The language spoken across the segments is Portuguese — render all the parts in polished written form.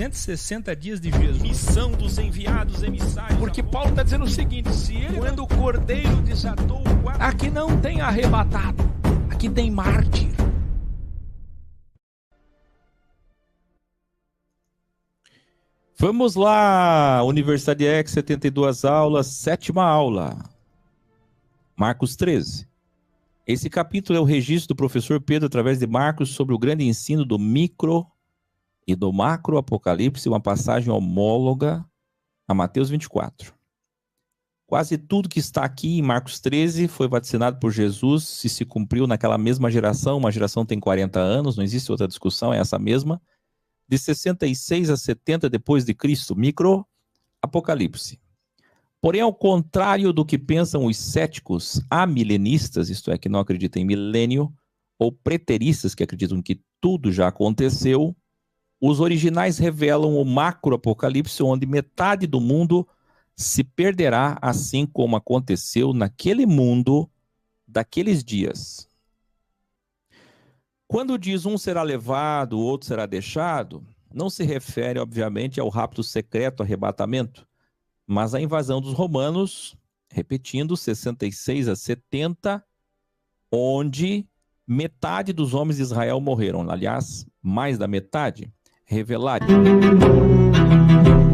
360 dias de Jesus. Missão dos enviados emissários. Porque Paulo está dizendo o seguinte, se ele... Quando o cordeiro desatou o guarda... Aqui não tem arrebatado, aqui tem mártir. Vamos lá, Universidade X, 72 aulas, 7ª aula. Marcos 13. Esse capítulo é o registro do professor Pedro através de Marcos sobre o grande ensino do micro e do macro Apocalipse, uma passagem homóloga a Mateus 24. Quase tudo que está aqui em Marcos 13 foi vaticinado por Jesus e se cumpriu naquela mesma geração. Uma geração tem 40 anos, não existe outra discussão, é essa mesma. De 66 a 70 depois de Cristo, micro Apocalipse. Porém, ao contrário do que pensam os céticos amilenistas, isto é, que não acreditam em milênio, ou preteristas, que acreditam que tudo já aconteceu, os originais revelam o macro-apocalipse, onde metade do mundo se perderá, assim como aconteceu naquele mundo daqueles dias. Quando diz um será levado, o outro será deixado, não se refere, obviamente, ao rapto secreto, arrebatamento, mas à invasão dos romanos, repetindo, 66 a 70, onde metade dos homens de Israel morreram. Aliás, mais da metade, revelaram.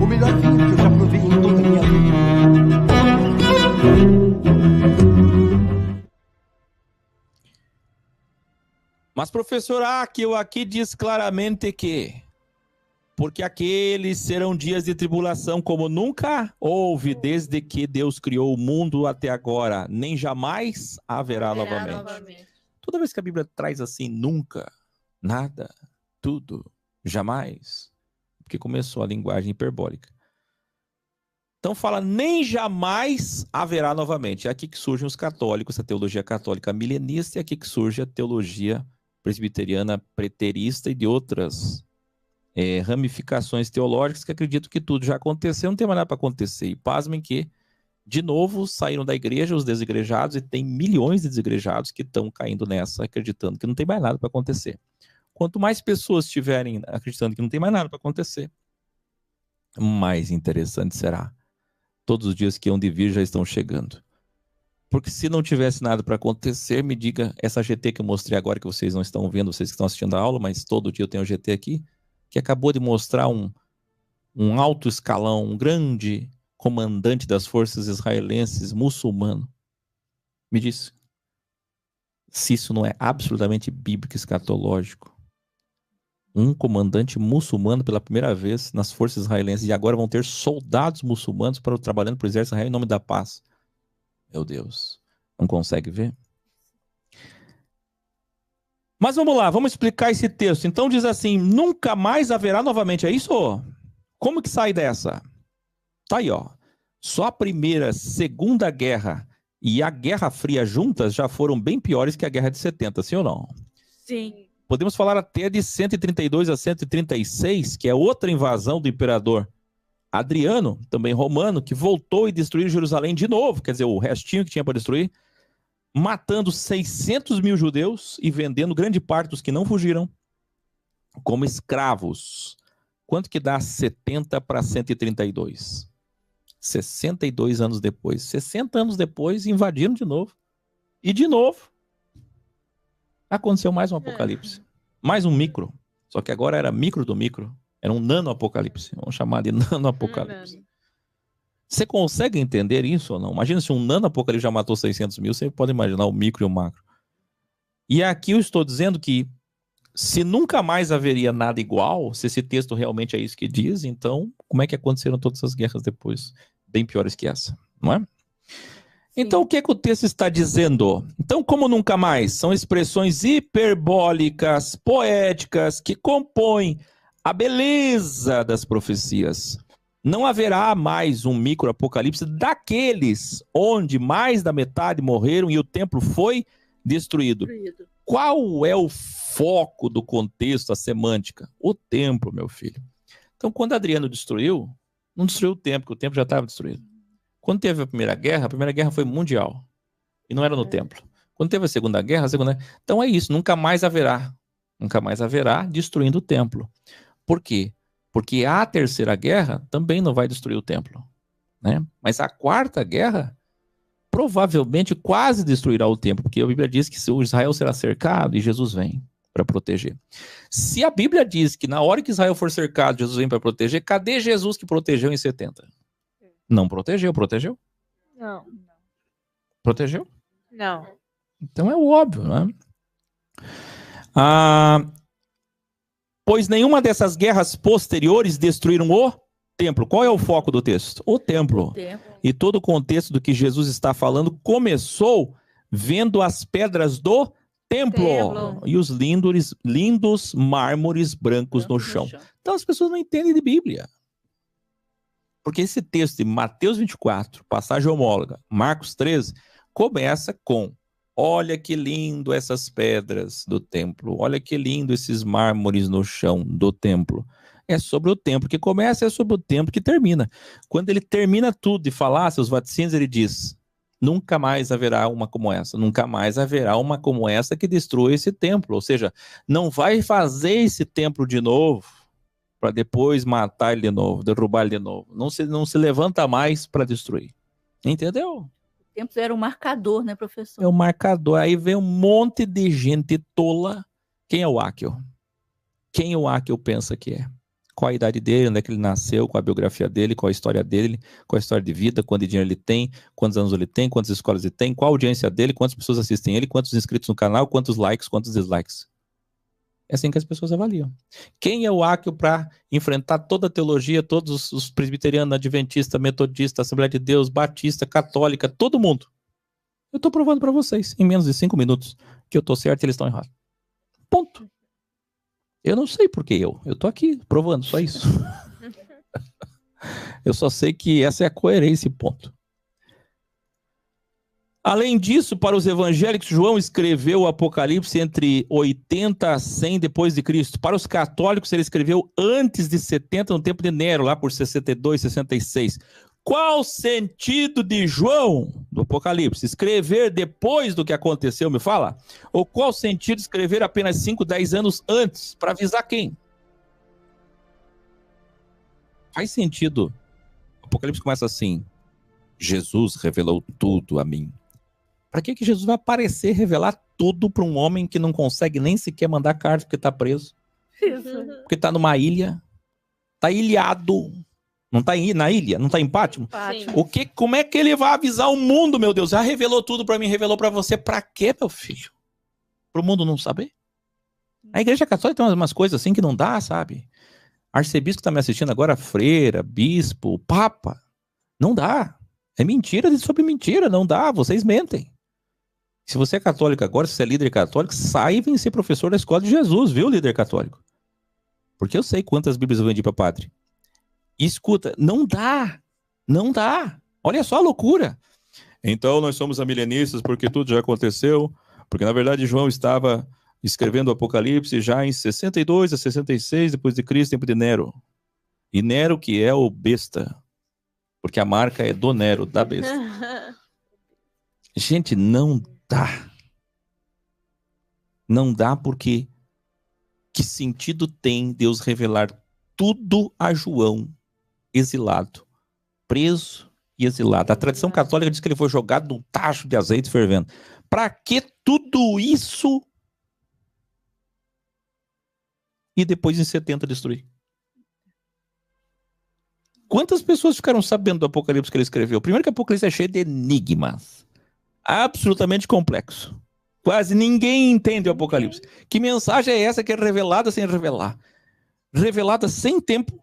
O melhor vinho que eu já provei em toda a minha vida. Mas, professor, aqui diz claramente que, porque aqueles serão dias de tribulação como nunca houve desde que Deus criou o mundo até agora, nem jamais haverá novamente. Toda vez que a Bíblia traz assim, nunca, nada, tudo, jamais, porque começou a linguagem hiperbólica. Então fala, nem jamais haverá novamente. É aqui que surgem os católicos, a teologia católica milenista, e é aqui que surge a teologia presbiteriana preterista e de outras ramificações teológicas que acreditam que tudo já aconteceu, não tem mais nada para acontecer. E pasmem que, de novo, saíram da igreja os desigrejados, e tem milhões de desigrejados que estão caindo nessa, acreditando que não tem mais nada para acontecer. Quanto mais pessoas estiverem acreditando que não tem mais nada para acontecer, mais interessante será. Todos os dias que hão de vir já estão chegando. Porque se não tivesse nada para acontecer, me diga, essa GT que eu mostrei agora, que vocês não estão vendo, vocês que estão assistindo a aula, mas todo dia eu tenho o GT aqui, que acabou de mostrar um alto escalão, um grande comandante das forças israelenses muçulmano. Me diz se isso não é absolutamente bíblico e escatológico. Um comandante muçulmano pela primeira vez nas forças israelenses, e agora vão ter soldados muçulmanos trabalhando para o exército israel em nome da paz. Meu Deus, não consegue ver? Mas vamos lá, vamos explicar esse texto. Então diz assim, nunca mais haverá novamente, é isso? Como que sai dessa? Tá aí, ó. Só a Primeira, Segunda Guerra e a Guerra Fria juntas já foram bem piores que a Guerra de 70, sim ou não? Sim. Podemos falar até de 132 a 136, que é outra invasão do imperador Adriano, também romano, que voltou e destruiu Jerusalém de novo, quer dizer, o restinho que tinha para destruir, matando 600 mil judeus e vendendo grande parte dos que não fugiram como escravos. Quanto que dá 70 para 132? 62 anos depois. 60 anos depois, invadiram de novo. E de novo, aconteceu mais um apocalipse. Mais um micro. Só que agora era micro do micro. Era um nano-apocalipse. Vamos chamar de nano-apocalipse. Você consegue entender isso ou não? Imagina se um nano-apocalipse já matou 600 mil, você pode imaginar o micro e o macro. E aqui eu estou dizendo que se nunca mais haveria nada igual, se esse texto realmente é isso que diz, então como é que aconteceram todas essas guerras depois? Bem piores que essa, não é? Então, o que é que o texto está dizendo? Então, como nunca mais? São expressões hiperbólicas, poéticas, que compõem a beleza das profecias. Não haverá mais um micro-apocalipse daqueles onde mais da metade morreram e o templo foi destruído. Qual é o foco do contexto, a semântica? O templo, meu filho. Então, quando Adriano destruiu, não destruiu o templo, porque o templo já estava destruído. Quando teve a Primeira Guerra foi mundial. E não era no templo. Quando teve a Segunda Guerra, Então é isso, nunca mais haverá destruindo o templo. Por quê? Porque a terceira guerra também não vai destruir o templo, né? Mas a quarta guerra provavelmente quase destruirá o templo, porque a Bíblia diz que o Israel será cercado e Jesus vem para proteger. Se a Bíblia diz que na hora que Israel for cercado, Jesus vem para proteger, cadê Jesus que protegeu em 70? Não protegeu, protegeu? Não. Protegeu? Não. Então é óbvio, né? Pois nenhuma dessas guerras posteriores destruíram o templo. Qual é o foco do texto? O templo. E todo o contexto do que Jesus está falando começou vendo as pedras do templo. E os lindos mármores brancos no chão. Então as pessoas não entendem de Bíblia. Porque esse texto de Mateus 24, passagem homóloga, Marcos 13, começa com: olha que lindo essas pedras do templo, olha que lindo esses mármores no chão do templo. É sobre o templo que começa, é sobre o templo que termina. Quando ele termina tudo de falar seus vaticínios, ele diz: nunca mais haverá uma como essa, nunca mais haverá uma como essa que destrua esse templo. Ou seja, não vai fazer esse templo de novo para depois matar ele de novo, derrubar ele de novo. Não se levanta mais para destruir. Entendeu? Tempos era um marcador, né, professor? É um marcador. Aí vem um monte de gente tola. Quem é o Áquil? Quem o Áquil pensa que é? Qual a idade dele, onde é que ele nasceu, qual a biografia dele, qual a história dele, qual a história de vida, quanto dinheiro ele tem, quantos anos ele tem, quantas escolas ele tem, qual a audiência dele, quantas pessoas assistem ele, quantos inscritos no canal, quantos likes, quantos dislikes. É assim que as pessoas avaliam. Quem é o Áquil para enfrentar toda a teologia, todos os presbiterianos, adventistas, metodistas, Assembleia de Deus, batista, católica, todo mundo? Eu estou provando para vocês, em menos de 5 minutos, que eu estou certo e eles estão errados. Ponto. Eu não sei por que eu estou aqui provando, só isso. Eu só sei que essa é a coerência, ponto. Além disso, para os evangélicos, João escreveu o Apocalipse entre 80 a 100 depois de Cristo. Para os católicos, ele escreveu antes de 70, no tempo de Nero, lá por 62, 66. Qual o sentido de João, do Apocalipse? Escrever depois do que aconteceu, me fala? Ou qual o sentido de escrever apenas 5, 10 anos antes? Para avisar quem? Faz sentido. O Apocalipse começa assim: Jesus revelou tudo a mim. Para que Jesus vai aparecer, revelar tudo para um homem que não consegue nem sequer mandar carta porque está preso? Porque está numa ilha, está ilhado. Não está na ilha? Não está em Pátimo? Como é que ele vai avisar o mundo, meu Deus? Já revelou tudo para mim, revelou para você. Para quê, meu filho? Para o mundo não saber? A Igreja Católica tem umas coisas assim que não dá, sabe? Arcebispo que está me assistindo agora, freira, bispo, papa. Não dá. É mentira sobre mentira, não dá. Vocês mentem. Se você é católico agora, se você é líder católico, sai e vem ser professor da Escola de Jesus, viu, líder católico? Porque eu sei quantas Bíblias eu vendi para padre. E escuta, não dá. Não dá. Olha só a loucura. Então nós somos amilenistas porque tudo já aconteceu. Porque na verdade João estava escrevendo o Apocalipse já em 62 a 66 depois de Cristo, tempo de Nero. E Nero que é o besta. Porque a marca é do Nero, da besta. Gente, não dá. Não dá porque que sentido tem Deus revelar tudo a João exilado, preso e exilado? A tradição católica diz que ele foi jogado num tacho de azeite fervendo. Para que tudo isso? E depois em 70 destruir? Quantas pessoas ficaram sabendo do Apocalipse que ele escreveu? Primeiro que o Apocalipse é cheio de enigmas. Absolutamente complexo. Quase ninguém entende o Apocalipse. Que mensagem é essa que é revelada sem revelar? Revelada sem tempo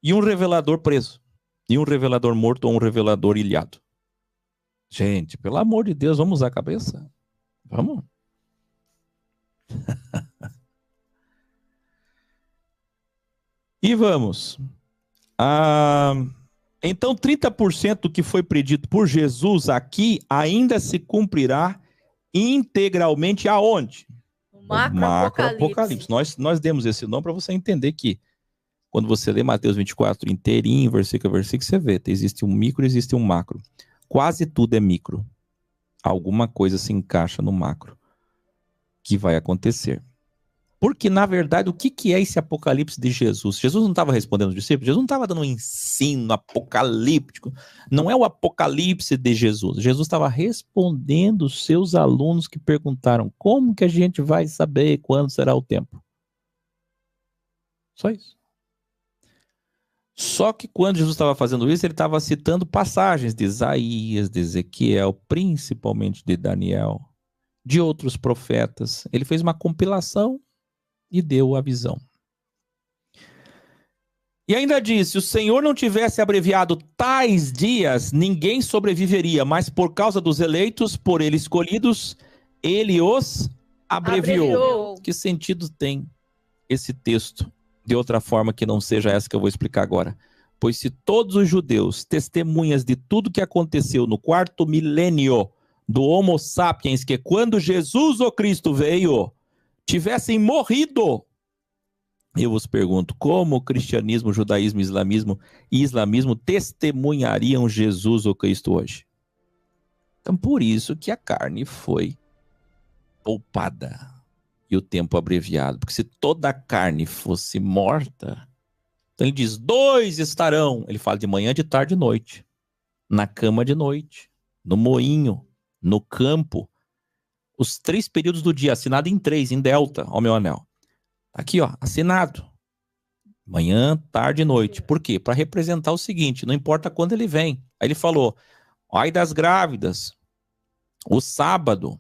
e um revelador preso. E um revelador morto ou um revelador ilhado. Gente, pelo amor de Deus, vamos usar a cabeça? Vamos? E vamos. Então 30% do que foi predito por Jesus aqui ainda se cumprirá integralmente aonde? O macro-apocalipse. Nós demos esse nome para você entender que quando você lê Mateus 24 inteirinho, versículo a versículo, você vê, existe um micro, existe um macro. Quase tudo é micro. Alguma coisa se encaixa no macro que vai acontecer. Porque, na verdade, o que é esse apocalipse de Jesus? Jesus não estava respondendo aos discípulos, Jesus não estava dando um ensino apocalíptico. Não é o apocalipse de Jesus. Jesus estava respondendo os seus alunos que perguntaram: como que a gente vai saber quando será o tempo? Só isso. Só que quando Jesus estava fazendo isso, ele estava citando passagens de Isaías, de Ezequiel, principalmente de Daniel, de outros profetas. Ele fez uma compilação e deu a visão. E ainda disse: se o Senhor não tivesse abreviado tais dias, ninguém sobreviveria, mas por causa dos eleitos, por ele escolhidos, ele os abreviou. Que sentido tem esse texto de outra forma que não seja essa que eu vou explicar agora? Pois se todos os judeus, testemunhas de tudo que aconteceu no 4º milênio do Homo sapiens, que quando Jesus o Cristo veio, tivessem morrido, eu vos pergunto, como o cristianismo, o judaísmo, o islamismo testemunhariam Jesus o Cristo hoje? Então, por isso que a carne foi poupada e o tempo abreviado. Porque se toda a carne fosse morta, então ele diz: 2 estarão. Ele fala de manhã, de tarde e de noite. Na cama de noite, no moinho, no campo. Os 3 períodos do dia, assinado em 3, em delta, ó meu anel. Aqui, ó, assinado. Manhã, tarde e noite. Por quê? Para representar o seguinte: não importa quando ele vem. Aí ele falou: ai das grávidas, o sábado,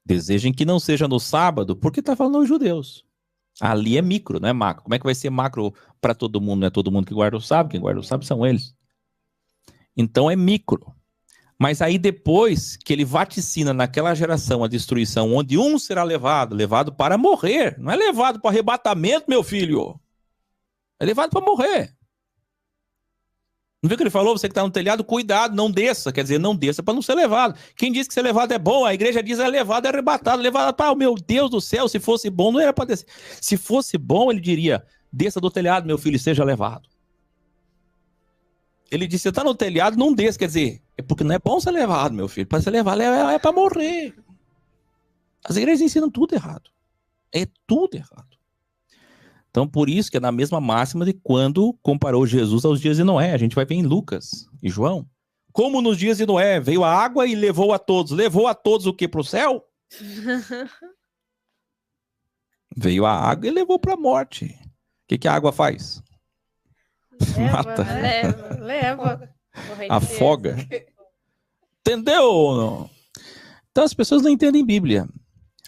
desejem que não seja no sábado, porque está falando aos judeus. Ali é micro, não é macro. Como é que vai ser macro para todo mundo? Não é todo mundo que guarda o sábado, quem guarda o sábado são eles. Então é micro. Mas aí depois que ele vaticina naquela geração a destruição, onde um será levado para morrer. Não é levado para arrebatamento, meu filho. É levado para morrer. Não viu o que ele falou? Você que está no telhado, cuidado, não desça. Quer dizer, não desça para não ser levado. Quem diz que ser levado é bom? A igreja diz é levado, é arrebatado. Levado para, meu Deus do céu, se fosse bom, não era para descer. Se fosse bom, ele diria: desça do telhado, meu filho, e seja levado. Ele disse: você está no telhado, não desça. Quer dizer, é porque não é bom ser levado, meu filho. Para ser levado é para morrer. As igrejas ensinam tudo errado. É tudo errado. Então, por isso que é na mesma máxima de quando comparou Jesus aos dias de Noé. A gente vai ver em Lucas e João. Como nos dias de Noé, veio a água e levou a todos. Levou a todos o quê? Para o céu? Veio a água e levou para a morte. O que a água faz? Mata. Leva. Afoga. Entendeu ou não? Então as pessoas não entendem Bíblia.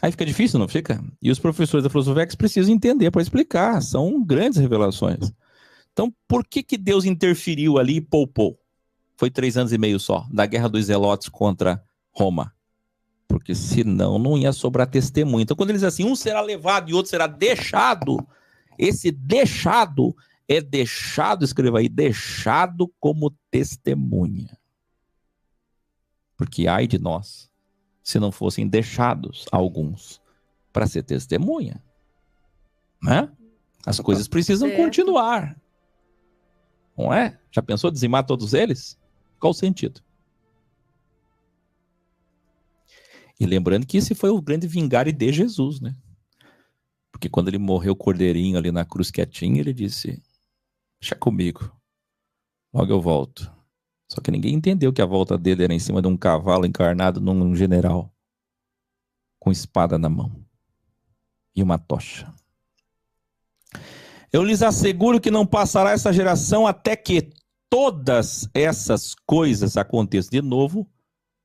Aí fica difícil, não fica? E os professores da filosofia precisam entender para explicar. São grandes revelações. Então, por que Deus interferiu ali e poupou? Foi 3 anos e meio só, da guerra dos Zelotes contra Roma. Porque senão não ia sobrar testemunho. Então, quando eles dizem assim, um será levado e outro será deixado, esse deixado é deixado, escreva aí, deixado como testemunha. Porque ai de nós, se não fossem deixados alguns para ser testemunha, né? As coisas precisam continuar, não é? Já pensou dizimar todos eles? Qual o sentido? E lembrando que esse foi o grande vingare de Jesus, né? Porque quando ele morreu cordeirinho ali na cruz quietinho, ele disse: deixa comigo, logo eu volto. Só que ninguém entendeu que a volta dele era em cima de um cavalo encarnado num general, com espada na mão e uma tocha. Eu lhes asseguro que não passará essa geração até que todas essas coisas aconteçam. De novo,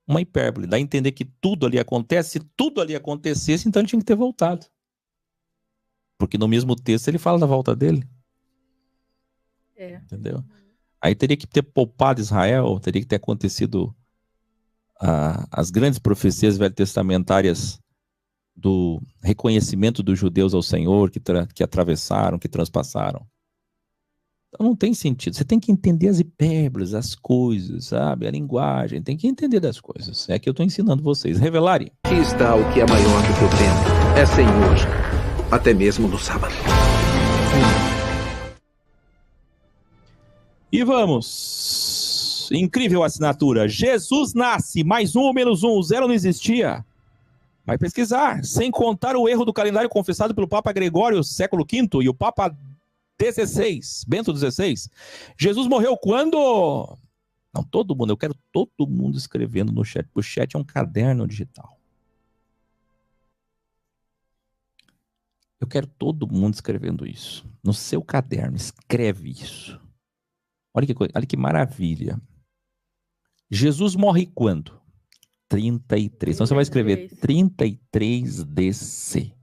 uma hipérbole. Dá a entender que tudo ali acontece. Se tudo ali acontecesse, então ele tinha que ter voltado. Porque no mesmo texto ele fala da volta dele. Entendeu? Aí teria que ter poupado Israel, teria que ter acontecido as grandes profecias velho-testamentárias do reconhecimento dos judeus ao Senhor, que atravessaram, que transpassaram. Então não tem sentido. Você tem que entender as hipérboles, as coisas, sabe? A linguagem, tem que entender das coisas. É que eu estou ensinando vocês. Revelarem. Aqui está o que é maior do que o tempo. É Senhor, até mesmo no sábado. E vamos. Incrível assinatura. Jesus nasce, mais um ou menos um. O zero não existia. Vai pesquisar. Sem contar o erro do calendário confessado pelo Papa Gregório, século V, e o Papa XVI, Bento XVI. Jesus morreu quando? Não, todo mundo. Eu quero todo mundo escrevendo no chat. O chat é um caderno digital. Eu quero todo mundo escrevendo isso. No seu caderno, escreve isso. Olha que maravilha. Jesus morre quando? 33. Então você vai escrever 33 DC.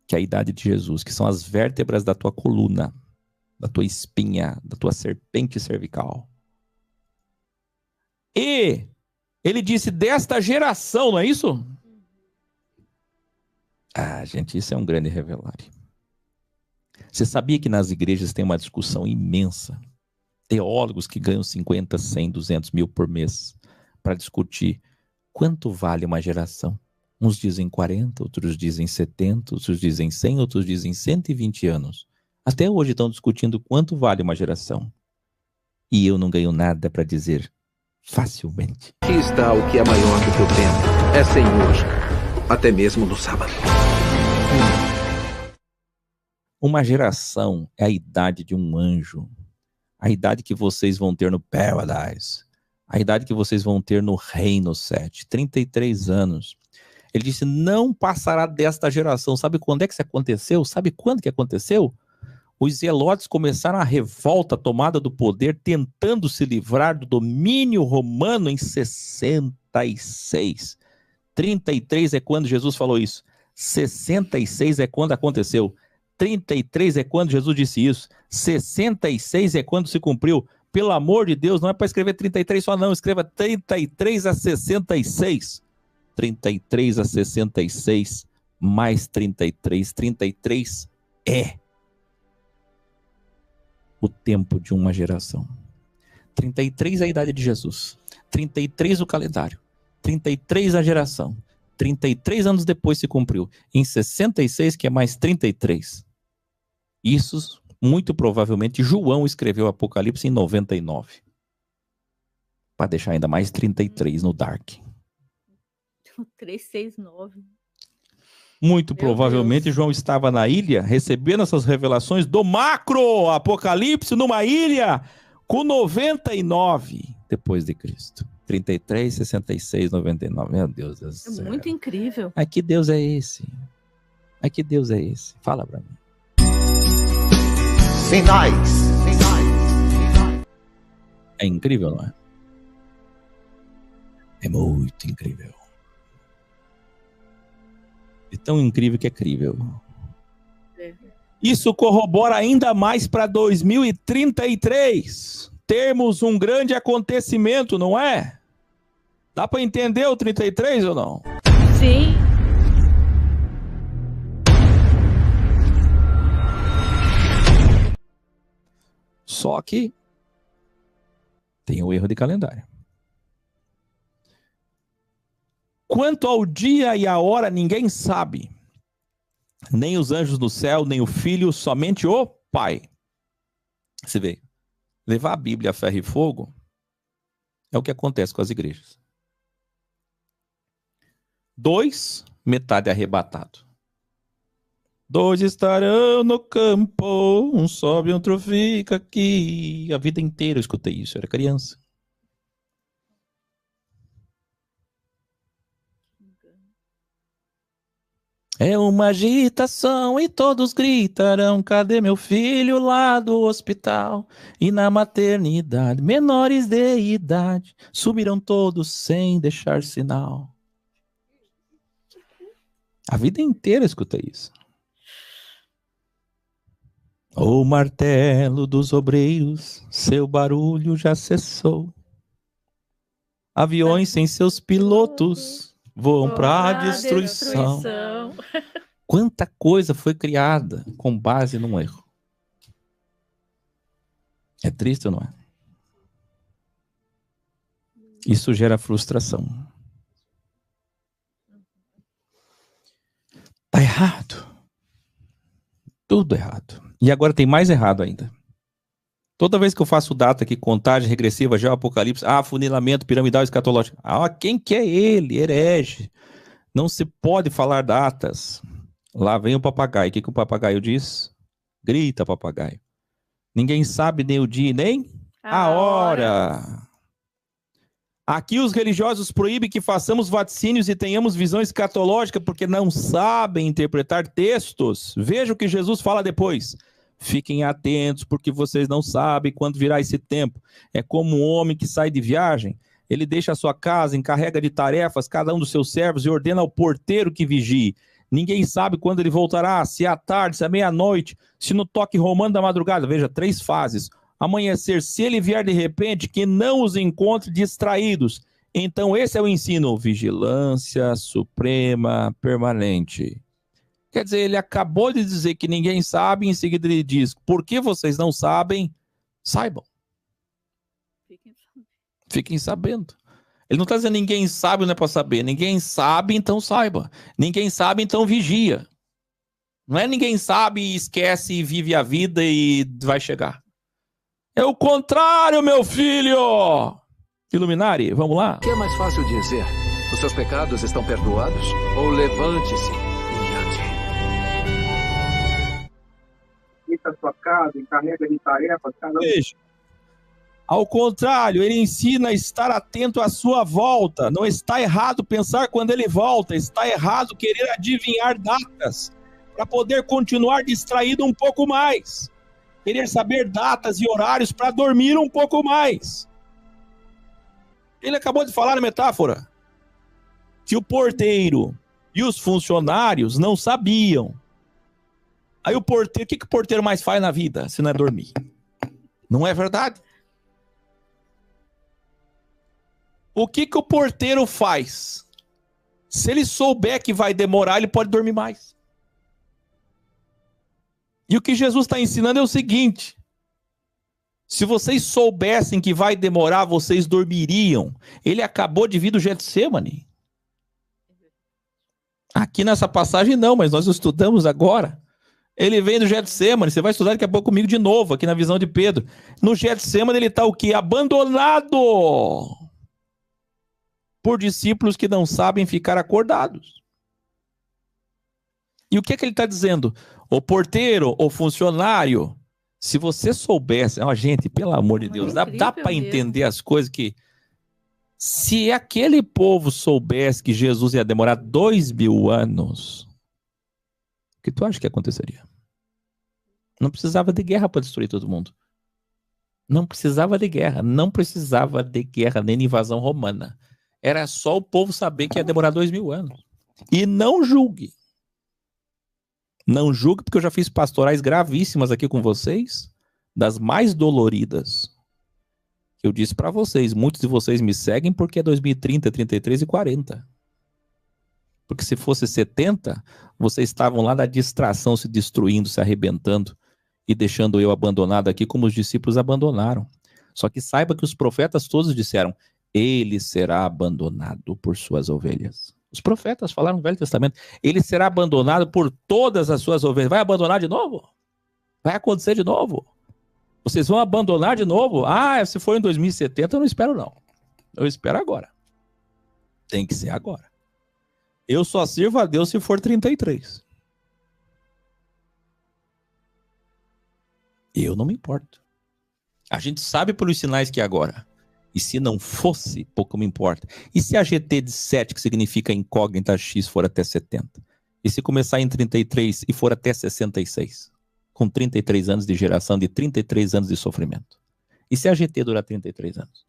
Que é a idade de Jesus, que são as vértebras da tua coluna, da tua espinha, da tua serpente cervical. E ele disse desta geração, não é isso? Ah, gente, isso é um grande revelário. Você sabia que nas igrejas tem uma discussão imensa? Teólogos que ganham 50, 100, 200 mil por mês para discutir quanto vale uma geração. Uns dizem 40, outros dizem 70, outros dizem 100, outros dizem 120 anos. Até hoje estão discutindo quanto vale uma geração. E eu não ganho nada para dizer facilmente. Aqui está o que é maior do que o tempo. É senhor, até mesmo no sábado. Uma geração é a idade de um anjo. A idade que vocês vão ter no Paradise. A idade que vocês vão ter no Reino 7. 33 anos. Ele disse, não passará desta geração. Sabe quando é que isso aconteceu? Sabe quando que aconteceu? Os zelotes começaram a revolta, a tomada do poder, tentando se livrar do domínio romano em 66. 33 é quando Jesus falou isso. 66 é quando aconteceu. 33 é quando Jesus disse isso. 66 é quando se cumpriu. Pelo amor de Deus, não é para escrever 33 só não. Escreva 33 a 66. 33 a 66 mais 33. 33 é o tempo de uma geração. 33 é a idade de Jesus. 33 o calendário. 33 a geração. 33 anos depois se cumpriu. Em 66, que é mais 33. Isso, muito provavelmente, João escreveu Apocalipse em 99. Para deixar ainda mais 33 no Dark. 369. Muito provavelmente Deus. João estava na ilha, recebendo essas revelações do macro Apocalipse, numa ilha, com 99 depois de Cristo. 33, 66, 99. Meu Deus do céu. É muito incrível. Ai, que Deus é esse? Ai, que Deus é esse? Fala pra mim. Sinais. É incrível, não é? É muito incrível. É tão incrível que é crível. É. Isso corrobora ainda mais para 2033. Termos um grande acontecimento, não é? Dá para entender o 33 ou não? Sim. Só que tem o erro de calendário. Quanto ao dia e a hora, ninguém sabe. Nem os anjos no céu, nem o Filho, somente o Pai. Você vê, levar a Bíblia a ferro e fogo é o que acontece com as igrejas. 2, metade arrebatado. 2 estarão no campo, um sobe, outro fica aqui. A vida inteira eu escutei isso, eu era criança. É uma agitação e todos gritarão, cadê meu filho lá do hospital? E na maternidade, menores de idade, sumirão todos sem deixar sinal. A vida inteira eu escutei isso. O martelo dos obreiros, seu barulho já cessou. Aviões sem seus pilotos voam para a destruição. Quanta coisa foi criada com base num erro. É triste ou não é? Isso gera frustração. Tá errado. Tudo errado. E agora tem mais errado ainda. Toda vez que eu faço data aqui, contagem regressiva, já Apocalipse, funilamento piramidal escatológico. Quem que é ele? Herege. Não se pode falar datas. Lá vem o papagaio. O que o papagaio diz? Grita, papagaio. Ninguém sabe nem o dia nem a hora. Aqui os religiosos proíbem que façamos vaticínios e tenhamos visão escatológica porque não sabem interpretar textos. Veja o que Jesus fala depois. Fiquem atentos porque vocês não sabem quando virá esse tempo. É como um homem que sai de viagem. Ele deixa a sua casa, encarrega de tarefas cada um dos seus servos e ordena ao porteiro que vigie. Ninguém sabe quando ele voltará, se é à tarde, se é meia-noite, se no toque romano da madrugada. Veja, 3 fases. Amanhecer, se ele vier de repente, que não os encontre distraídos. Então esse é o ensino, vigilância suprema permanente. Quer dizer, ele acabou de dizer que ninguém sabe, em seguida ele diz, por que vocês não sabem? Saibam. Fiquem sabendo. Ele não está dizendo ninguém sabe, não é para saber. Ninguém sabe, então saiba. Ninguém sabe, então vigia. Não é ninguém sabe, esquece e vive a vida e vai chegar. É o contrário, meu filho! Iluminari, vamos lá? O que é mais fácil dizer? Os seus pecados estão perdoados? Ou levante-se e ande? A sua casa, encarrega de tarefas, cada um. Veja. Ao contrário, ele ensina a estar atento à sua volta. Não está errado pensar quando ele volta. Está errado querer adivinhar datas para poder continuar distraído um pouco mais. Querer saber datas e horários para dormir um pouco mais. Ele acabou de falar na metáfora que o porteiro e os funcionários não sabiam. Aí o porteiro, o que o porteiro mais faz na vida se não é dormir? Não é verdade? O que o porteiro faz? Se ele souber que vai demorar, ele pode dormir mais. E o que Jesus está ensinando é o seguinte: se vocês soubessem que vai demorar, vocês dormiriam. Ele acabou de vir do Getsemane. Aqui nessa passagem não, mas nós estudamos agora. Ele vem do Getsemane, você vai estudar daqui a pouco comigo de novo, aqui na visão de Pedro. No Getsemane ele está o quê? Abandonado por discípulos que não sabem ficar acordados. E o que ele está dizendo? O porteiro, o funcionário, se você soubesse, gente, pelo amor de Deus, dá para entender as coisas que... Se aquele povo soubesse que Jesus ia demorar 2000 anos, o que tu acha que aconteceria? Não precisava de guerra para destruir todo mundo. Não precisava de guerra. Não precisava de guerra nem de invasão romana. Era só o povo saber que ia demorar 2000 anos. E não julgue. Não julgue, porque eu já fiz pastorais gravíssimas aqui com vocês, das mais doloridas. Eu disse para vocês, muitos de vocês me seguem porque é 2030, 33 e 40. Porque se fosse 70, vocês estavam lá na distração, se destruindo, se arrebentando e deixando eu abandonado aqui como os discípulos abandonaram. Só que saiba que os profetas todos disseram, ele será abandonado por suas ovelhas. Os profetas falaram no Velho Testamento, ele será abandonado por todas as suas ovelhas. Vai abandonar de novo? Vai acontecer de novo? Vocês vão abandonar de novo? Se for em 2070, eu não espero não. Eu espero agora. Tem que ser agora. Eu só sirvo a Deus se for 33. Eu não me importo. A gente sabe pelos sinais que é agora. E se não fosse, pouco me importa. E se a GT de 7, que significa incógnita X, for até 70? E se começar em 33 e for até 66? Com 33 anos de geração, de 33 anos de sofrimento. E se a GT durar 33 anos?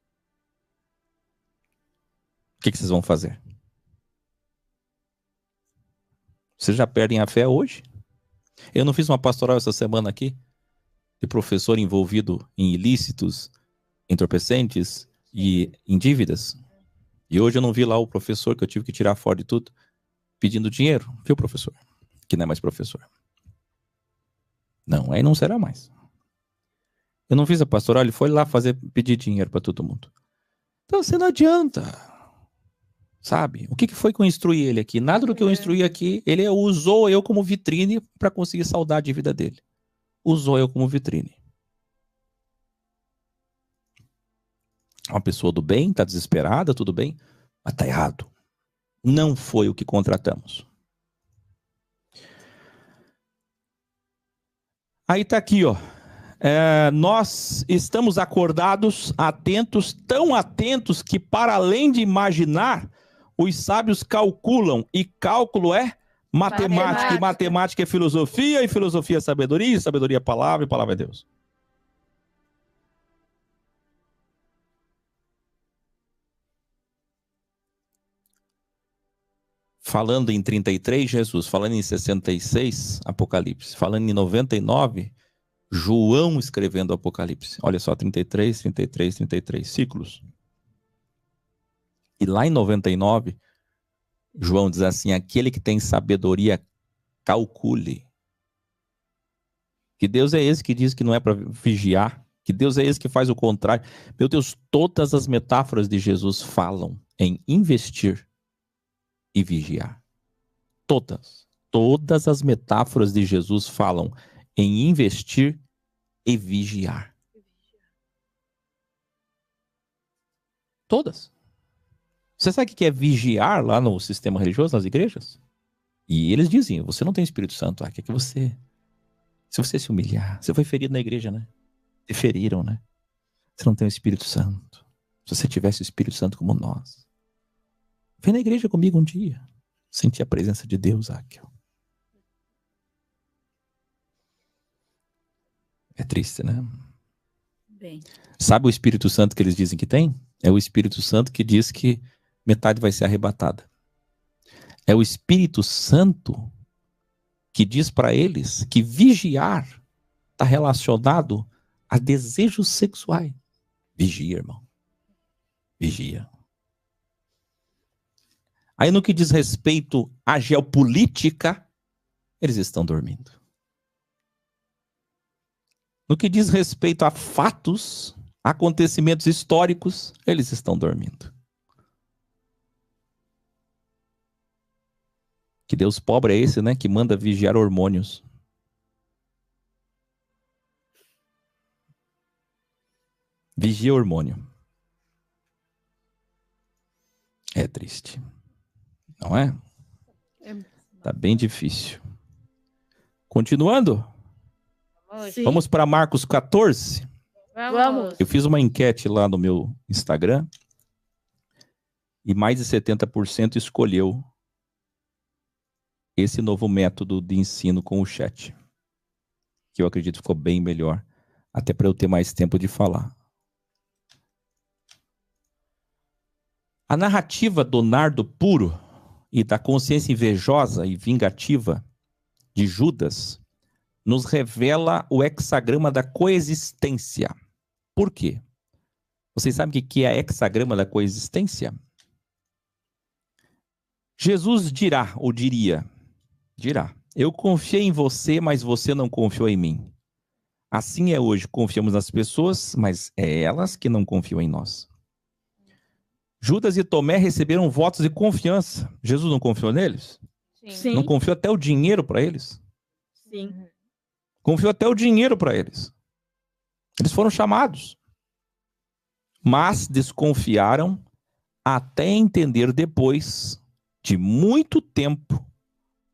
O que vocês vão fazer? Vocês já perdem a fé hoje? Eu não fiz uma pastoral essa semana aqui, de professor envolvido em ilícitos, entorpecentes e em dívidas. E hoje eu não vi lá o professor, que eu tive que tirar fora de tudo, pedindo dinheiro. Viu, professor? Que não é mais professor. Não, aí não será mais. Eu não fiz a pastoral, ele foi lá pedir dinheiro para todo mundo. Então você não adianta. Sabe? O que foi que eu instruí ele aqui? Nada do que eu instruí aqui, ele usou eu como vitrine para conseguir saldar a dívida dele. Usou eu como vitrine. Uma pessoa do bem, está desesperada, tudo bem, mas está errado. Não foi o que contratamos. Aí está aqui, ó. Nós estamos acordados, atentos, tão atentos que, para além de imaginar, os sábios calculam, e cálculo é matemática, e matemática é filosofia, e filosofia é sabedoria, e sabedoria é palavra, e palavra é Deus. Falando em 33, Jesus. Falando em 66, Apocalipse. Falando em 99, João escrevendo Apocalipse. Olha só, 33, 33, 33 ciclos. E lá em 99, João diz assim: aquele que tem sabedoria, calcule. Que Deus é esse que diz que não é para vigiar. Que Deus é esse que faz o contrário. Meu Deus, todas as metáforas de Jesus falam em investir e vigiar. Todas as metáforas de Jesus falam em investir e vigiar. Todas. Você sabe o que é vigiar lá no sistema religioso, nas igrejas? E eles dizem: você não tem Espírito Santo. Que você, se você se humilhar, você foi ferido na igreja, né? Te feriram, né? Você não tem o Espírito Santo. Se você tivesse o Espírito Santo como nós, vem na igreja comigo um dia. Sentir a presença de Deus, Áquel. É triste, né? Bem. Sabe o Espírito Santo que eles dizem que tem? É o Espírito Santo que diz que metade vai ser arrebatada. É o Espírito Santo que diz para eles que vigiar está relacionado a desejos sexuais. Vigia, irmão. Vigia. Aí no que diz respeito à geopolítica, eles estão dormindo. No que diz respeito a fatos, acontecimentos históricos, eles estão dormindo. Que Deus pobre é esse, né? Que manda vigiar hormônios. Vigia hormônio. É triste. Não é? Tá bem difícil. Continuando? Sim. Vamos para Marcos 14? Vamos. Eu fiz uma enquete lá no meu Instagram e mais de 70% escolheu esse novo método de ensino com o chat, que eu acredito ficou bem melhor, até para eu ter mais tempo de falar. A narrativa do nardo puro e da consciência invejosa e vingativa de Judas nos revela o hexagrama da coexistência. Por quê? Vocês sabem o que é hexagrama da coexistência? Jesus dirá, ou dirá, eu confiei em você, mas você não confiou em mim. Assim é hoje, confiamos nas pessoas, mas é elas que não confiam em nós. Judas e Tomé receberam votos de confiança. Jesus não confiou neles? Sim. Não confiou até o dinheiro para eles? Sim. Confiou até o dinheiro para eles. Eles foram chamados. Mas desconfiaram até entender depois de muito tempo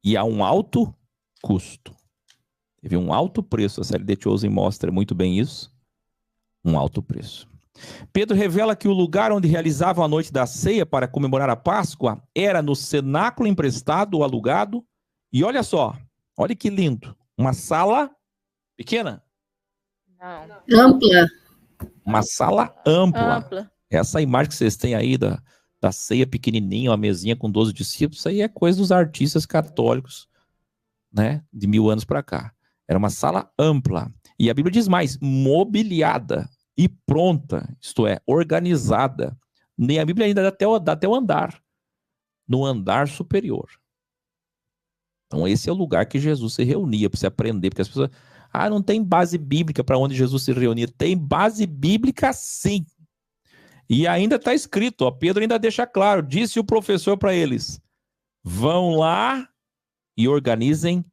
e a um alto custo. Teve um alto preço. A série The Chosen mostra muito bem isso. Um alto preço. Pedro revela que o lugar onde realizavam a noite da ceia para comemorar a Páscoa era no cenáculo emprestado ou alugado. E olha só, olha que lindo. Uma sala pequena? Não. Ampla. Uma sala ampla. Essa imagem que vocês têm aí da ceia pequenininha, uma mesinha com 12 discípulos, isso aí é coisa dos artistas católicos, né, de 1000 anos para cá. Era uma sala ampla. E a Bíblia diz mais, mobiliada e pronta, isto é, organizada. Nem a Bíblia ainda dá até o andar, no andar superior. Então esse é o lugar que Jesus se reunia para se aprender, porque as pessoas, não tem base bíblica para onde Jesus se reunia. Tem base bíblica sim. E ainda está escrito, ó, Pedro ainda deixa claro, disse o professor para eles, vão lá e organizem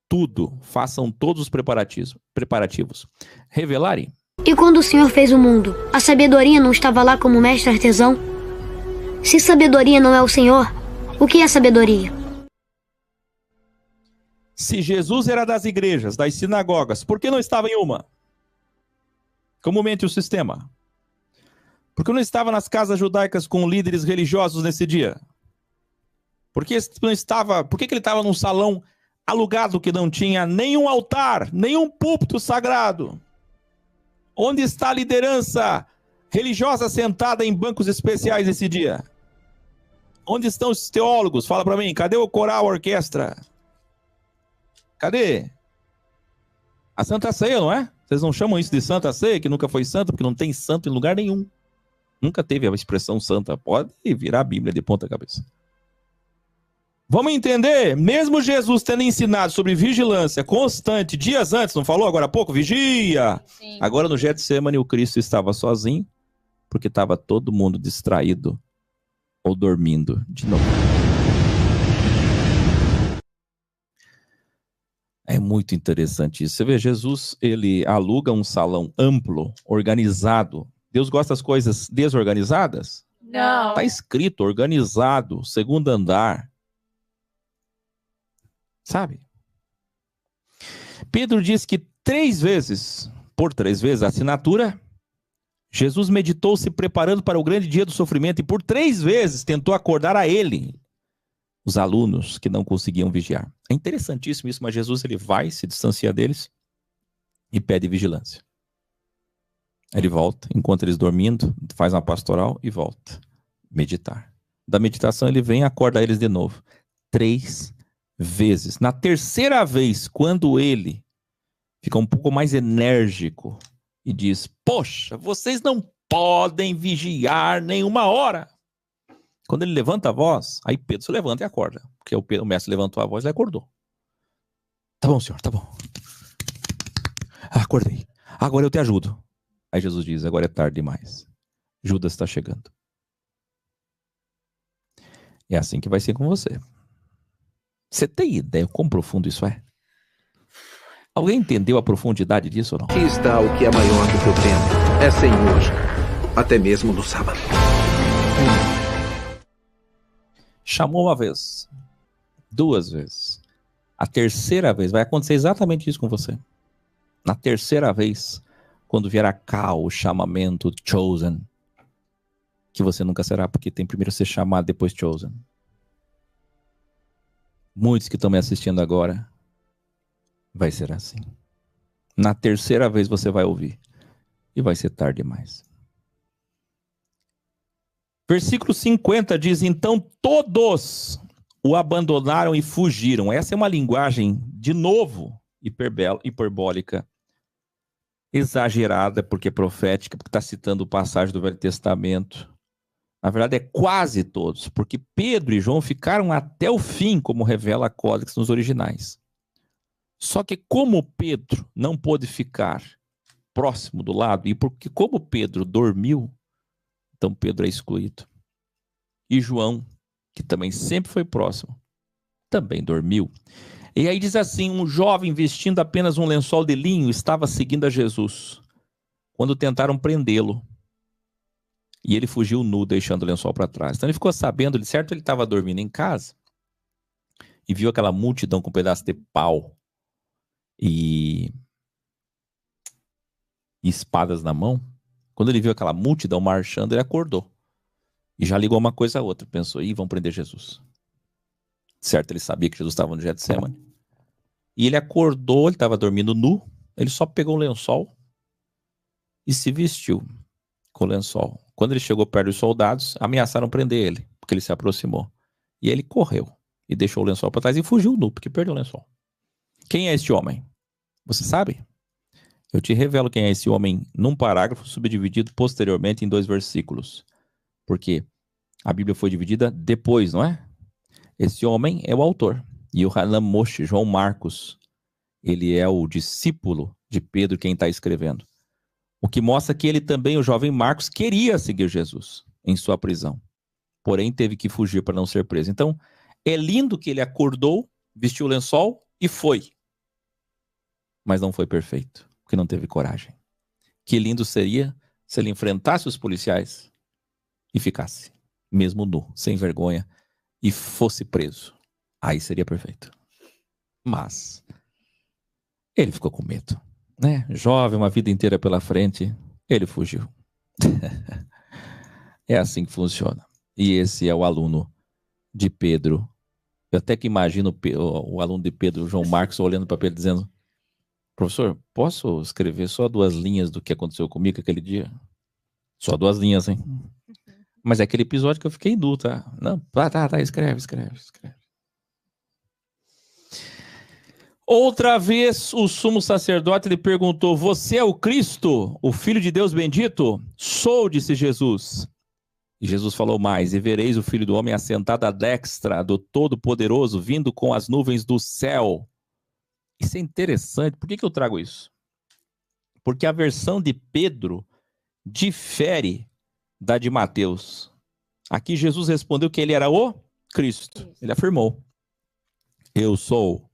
tudo, façam todos os preparativos. Revelarem? E quando o Senhor fez o mundo, a sabedoria não estava lá como mestre artesão? Se sabedoria não é o Senhor, o que é sabedoria? Se Jesus era das igrejas, das sinagogas, por que não estava em uma? Comumente o sistema. Por que não estava nas casas judaicas com líderes religiosos nesse dia? Por que ele estava num salão alugado que não tinha nenhum altar, nenhum púlpito sagrado? Onde está a liderança religiosa sentada em bancos especiais nesse dia? Onde estão os teólogos? Fala para mim, cadê o coral, a orquestra? Cadê? A Santa Ceia, não é? Vocês não chamam isso de Santa Ceia, que nunca foi santa, porque não tem santo em lugar nenhum. Nunca teve a expressão santa. Pode virar a Bíblia de ponta cabeça. Vamos entender? Mesmo Jesus tendo ensinado sobre vigilância constante dias antes, não falou agora há pouco? Vigia! Sim. Agora no Getsemane o Cristo estava sozinho, porque estava todo mundo distraído ou dormindo de novo. É muito interessante isso. Você vê, Jesus, ele aluga um salão amplo, organizado. Deus gosta das coisas desorganizadas? Não. Está escrito, organizado, segundo andar. Sabe? Pedro diz que por três vezes a assinatura, Jesus meditou se preparando para o grande dia do sofrimento e por 3 vezes tentou acordar a ele os alunos que não conseguiam vigiar. É interessantíssimo isso, mas Jesus ele vai, se distancia deles e pede vigilância. Ele volta, encontra eles dormindo, faz uma pastoral e volta. Meditar. Da meditação ele vem e acorda eles de novo. 3 vezes. Na terceira vez, quando ele fica um pouco mais enérgico e diz, poxa, vocês não podem vigiar nenhuma hora. Quando ele levanta a voz, aí Pedro se levanta e acorda. Porque o mestre levantou a voz e ele acordou. Tá bom, senhor, tá bom. Acordei. Agora eu te ajudo. Aí Jesus diz, agora é tarde demais. Judas está chegando. É assim que vai ser com você. Você tem ideia quão profundo isso é? Alguém entendeu a profundidade disso ou não? Aqui está o que é maior do que o tempo. É Senhor, até mesmo no sábado. Chamou uma vez, 2 vezes. A terceira vez, vai acontecer exatamente isso com você. Na terceira vez, quando vier a cá o chamamento chosen, que você nunca será, porque tem primeiro ser chamado, depois chosen. Muitos que estão me assistindo agora, vai ser assim. Na terceira vez você vai ouvir. E vai ser tarde demais. Versículo 50 diz, então todos o abandonaram e fugiram. Essa é uma linguagem, de novo, hiperbólica, exagerada, porque é profética, porque está citando passagem do Velho Testamento. Na verdade, é quase todos, porque Pedro e João ficaram até o fim, como revela a Códex nos originais. Só que como Pedro não pôde ficar próximo do lado, e porque como Pedro dormiu, então Pedro é excluído. E João, que também sempre foi próximo, também dormiu. E aí diz assim, um jovem vestindo apenas um lençol de linho estava seguindo a Jesus, quando tentaram prendê-lo. E ele fugiu nu, deixando o lençol para trás. Então ele ficou sabendo, de certo ele estava dormindo em casa, e viu aquela multidão com um pedaço de pau e espadas na mão. Quando ele viu aquela multidão marchando, ele acordou. E já ligou uma coisa a outra. Pensou, vão prender Jesus. Certo, ele sabia que Jesus estava no Getsemane. E ele acordou, ele estava dormindo nu. Ele só pegou o lençol e se vestiu com o lençol. Quando ele chegou perto dos soldados, ameaçaram prender ele, porque ele se aproximou. E ele correu e deixou o lençol para trás e fugiu nu, porque perdeu o lençol. Quem é este homem? Você sabe? Eu te revelo quem é esse homem num parágrafo subdividido posteriormente em 2 versículos. Porque a Bíblia foi dividida depois, não é? Esse homem é o autor. Yohanan Moshe, João Marcos. Ele é o discípulo de Pedro, quem está escrevendo. O que mostra que ele também, o jovem Marcos, queria seguir Jesus em sua prisão. Porém, teve que fugir para não ser preso. Então, é lindo que ele acordou, vestiu o lençol e foi. Mas não foi perfeito, porque não teve coragem. Que lindo seria se ele enfrentasse os policiais e ficasse, mesmo nu, sem vergonha, e fosse preso. Aí seria perfeito. Mas ele ficou com medo, né? Jovem, uma vida inteira pela frente, ele fugiu. É assim que funciona. E esse é o aluno de Pedro. Eu até que imagino o aluno de Pedro, João Marcos, olhando para Pedro dizendo: professor, posso escrever só 2 linhas do que aconteceu comigo aquele dia? Só 2 linhas, hein? Mas é aquele episódio que eu fiquei nu, tá? Não, tá, escreve. Outra vez o sumo sacerdote lhe perguntou: você é o Cristo, o Filho de Deus bendito? Sou, disse Jesus. E Jesus falou mais: e vereis o Filho do Homem assentado à destra do Todo-Poderoso, vindo com as nuvens do céu. Isso é interessante. Por que eu trago isso? Porque a versão de Pedro difere da de Mateus. Aqui Jesus respondeu que ele era o Cristo. Ele afirmou: eu sou.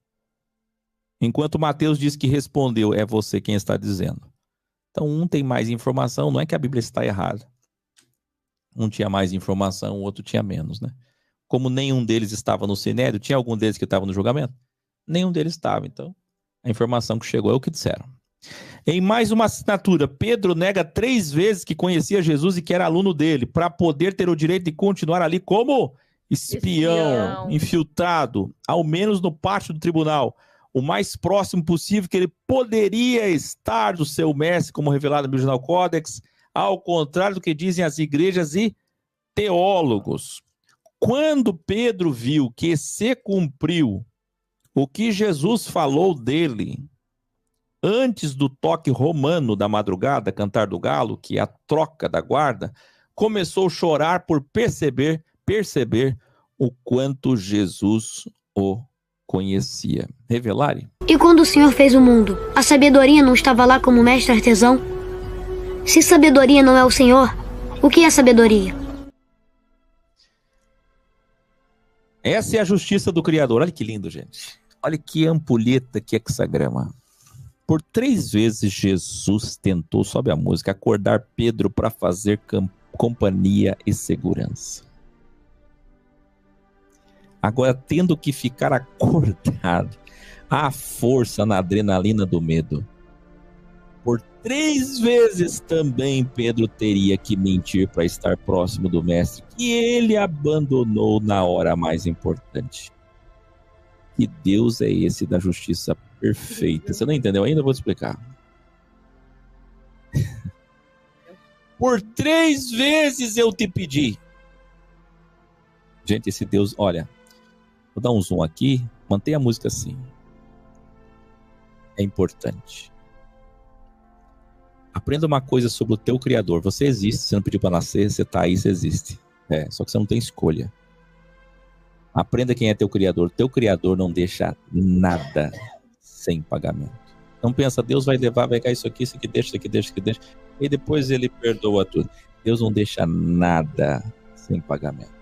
Enquanto Mateus diz que respondeu: é você quem está dizendo. Então um tem mais informação, não é que a Bíblia está errada. Um tinha mais informação, o outro tinha menos, né? Como nenhum deles estava no Sinédrio, tinha algum deles que estava no julgamento? Nenhum deles estava, então a informação que chegou é o que disseram. Em mais uma assinatura, Pedro nega 3 vezes que conhecia Jesus e que era aluno dele, para poder ter o direito de continuar ali como espião, infiltrado, ao menos no pátio do tribunal, o mais próximo possível que ele poderia estar do seu mestre, como revelado no Original Codex, ao contrário do que dizem as igrejas e teólogos. Quando Pedro viu que se cumpriu o que Jesus falou dele antes do toque romano da madrugada, cantar do galo, que é a troca da guarda, começou a chorar por perceber o quanto Jesus o conhecia. Revelare. E quando o Senhor fez o mundo, a sabedoria não estava lá como mestre artesão? Se sabedoria não é o Senhor, o que é sabedoria? Essa é a justiça do Criador. Olha que lindo, gente. Olha que ampulheta, que hexagrama. Por 3 vezes Jesus tentou, sobe a música, acordar Pedro para fazer companhia e segurança. Agora, tendo que ficar acordado, à força na adrenalina do medo. Por 3 vezes também Pedro teria que mentir para estar próximo do mestre, que ele abandonou na hora mais importante. Que Deus é esse da justiça perfeita? Você não entendeu ainda? Eu vou te explicar. Por 3 vezes eu te pedi. Gente, esse Deus, olha, vou dar um zoom aqui, mantenha a música assim. É importante. Aprenda uma coisa sobre o teu Criador. Você existe, você não pediu para nascer, você está aí, você existe. Só que você não tem escolha. Aprenda quem é teu Criador. Teu Criador não deixa nada sem pagamento. Não pensa, Deus vai levar, vai cair isso aqui deixa, isso aqui deixa. E depois ele perdoa tudo. Deus não deixa nada sem pagamento.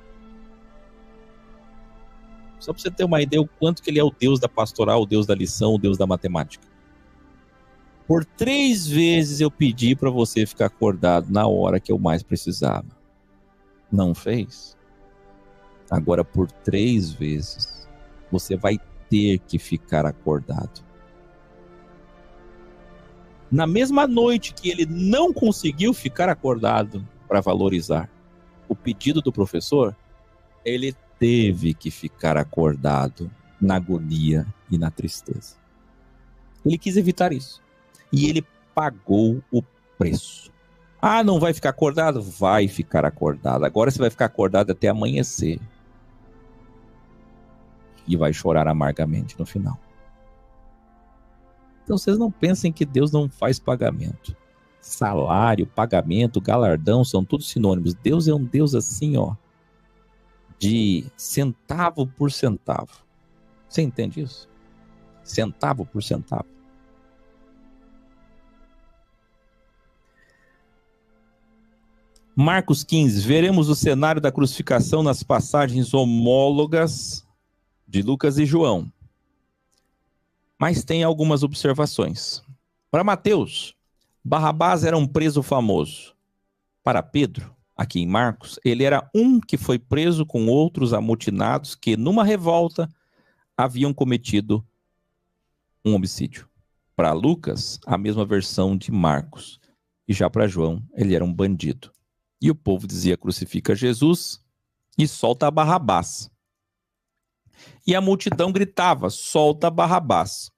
Só para você ter uma ideia o quanto que ele é o Deus da pastoral, o Deus da lição, o Deus da matemática. Por 3 vezes eu pedi para você ficar acordado na hora que eu mais precisava. Não fez? Agora por 3 vezes você vai ter que ficar acordado. Na mesma noite que ele não conseguiu ficar acordado para valorizar o pedido do professor, ele teve que ficar acordado na agonia e na tristeza. Ele quis evitar isso. E ele pagou o preço. Ah, não vai ficar acordado? Vai ficar acordado. Agora você vai ficar acordado até amanhecer. E vai chorar amargamente no final. Então vocês não pensem que Deus não faz pagamento. Salário, pagamento, galardão, são todos sinônimos. Deus é um Deus assim, ó, de centavo por centavo. Você entende isso? Centavo por centavo. Marcos 15, veremos o cenário da crucificação nas passagens homólogas de Lucas e João. Mas tem algumas observações. Para Mateus, Barrabás era um preso famoso. Para Pedro, aqui em Marcos, ele era um que foi preso com outros amotinados que, numa revolta, haviam cometido um homicídio. Para Lucas, a mesma versão de Marcos. E já para João, ele era um bandido. E o povo dizia: crucifica Jesus e solta Barrabás. E a multidão gritava: solta Barrabás.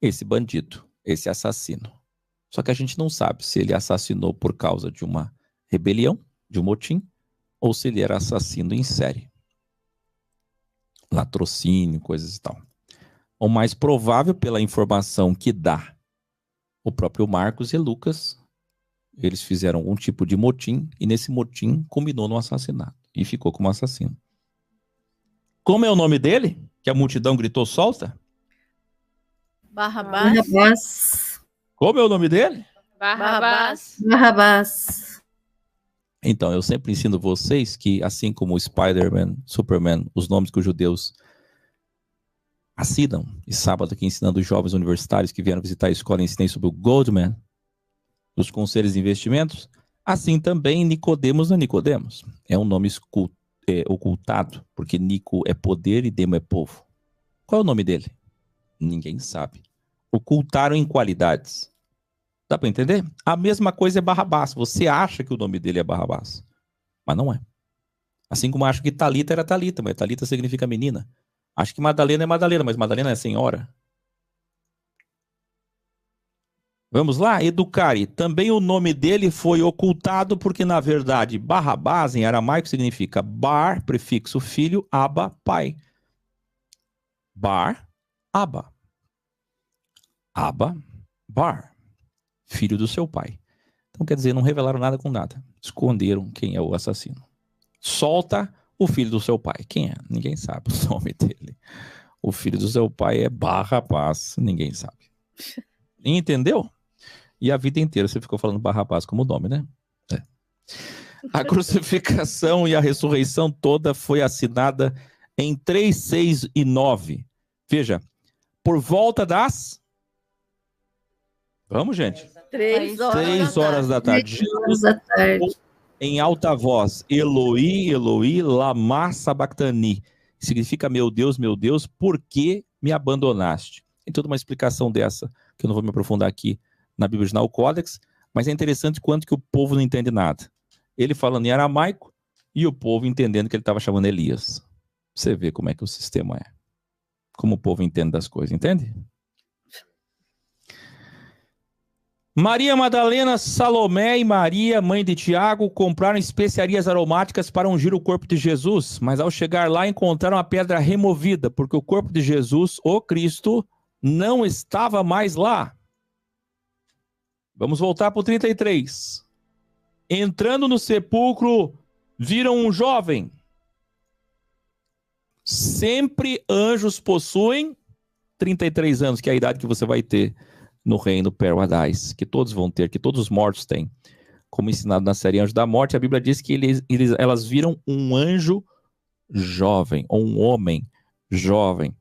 Esse bandido, esse assassino. Só que a gente não sabe se ele assassinou por causa de uma rebelião, de um motim, ou se ele era assassino em série. Latrocínio, coisas e tal. O mais provável, pela informação que dá o próprio Marcos e Lucas, eles fizeram algum tipo de motim, e nesse motim culminou no assassinato, e ficou como assassino. Como é o nome dele? Que a multidão gritou: solta? Barrabás. Como é o nome dele? Barrabás. Então, eu sempre ensino vocês que, assim como Spider-Man, Superman, os nomes que os judeus assinam, e sábado aqui ensinando os jovens universitários que vieram visitar a escola, ensinei sobre o Goldman, os conselhos de investimentos, assim também Nicodemos não é Nicodemos. É um nome ocultado, porque Nico é poder e Demo é povo. Qual é o nome dele? Ninguém sabe. Ocultaram em qualidades. Dá para entender? A mesma coisa é Barrabás. Você acha que o nome dele é Barrabás, mas não é. Assim como acho que Talita era Talita, mas Talita significa menina. Acho que Madalena é Madalena, mas Madalena é senhora. Vamos lá? Educare. Também o nome dele foi ocultado porque, na verdade, Barrabás em aramaico significa bar, prefixo filho, aba, pai. Bar, aba. Aba, bar. Filho do seu pai. Então, quer dizer, não revelaram nada com nada. Esconderam quem é o assassino. Solta o filho do seu pai. Quem é? Ninguém sabe o nome dele. O filho do seu pai é Barrabás. Ninguém sabe. Entendeu? E a vida inteira você ficou falando Barrabás como nome, né? É. A crucificação e a ressurreição toda foi assinada em 3, 6 e 9. Veja, por volta das... Vamos, gente? 3 horas da tarde. Em alta voz: Eloi, Eloi, lama sabachthani. Significa: meu Deus, por que me abandonaste? Tem toda uma explicação dessa, que eu não vou me aprofundar aqui na Bíblia Original Codex, mas é interessante quanto que o povo não entende nada. Ele falando em aramaico e o povo entendendo que ele estava chamando Elias. Você vê como é que o sistema é. Como o povo entende das coisas, entende? Maria Madalena, Salomé e Maria, mãe de Tiago, compraram especiarias aromáticas para ungir o corpo de Jesus, mas ao chegar lá encontraram a pedra removida, porque o corpo de Jesus, o Cristo, não estava mais lá. Vamos voltar para o 33. Entrando no sepulcro, viram um jovem. Sempre anjos possuem 33 anos, que é a idade que você vai ter no reino Paradise, que todos vão ter, que todos os mortos têm. Como ensinado na série Anjo da Morte, a Bíblia diz que elas viram um anjo jovem, ou um homem jovem,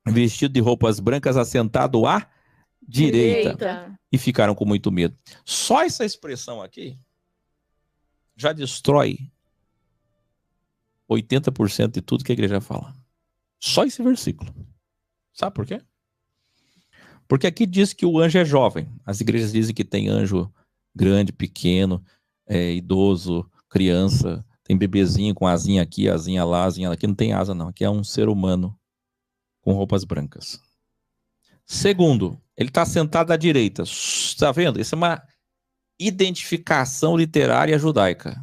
vestido de roupas brancas, assentado à direita. E ficaram com muito medo. Só essa expressão aqui já destrói 80% de tudo que a igreja fala. Só esse versículo. Sabe por quê? Porque aqui diz que o anjo é jovem. As igrejas dizem que tem anjo grande, pequeno, idoso, criança, tem bebezinho com asinha aqui, asinha lá, asinha lá. Aqui não tem asa não, aqui é um ser humano com roupas brancas. Segundo, ele está sentado à direita. Está vendo? Isso é uma identificação literária judaica.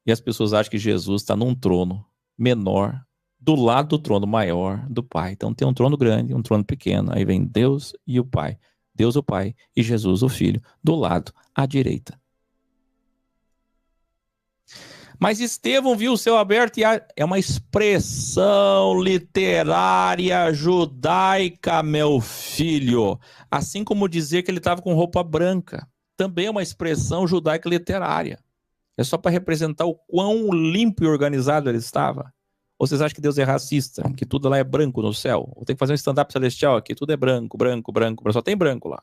E as pessoas acham que Jesus está num trono menor, do lado do trono maior do Pai. Então tem um trono grande, um trono pequeno. Aí vem Deus e o Pai. Deus o Pai e Jesus o Filho do lado à direita. Mas Estevão viu o céu aberto e é uma expressão literária judaica, meu filho. Assim como dizer que ele estava com roupa branca. Também é uma expressão judaica literária. É só para representar o quão limpo e organizado ele estava. Ou vocês acham que Deus é racista? Que tudo lá é branco no céu? Ou tem que fazer um stand-up celestial aqui, tudo é branco, branco, branco, só tem branco lá.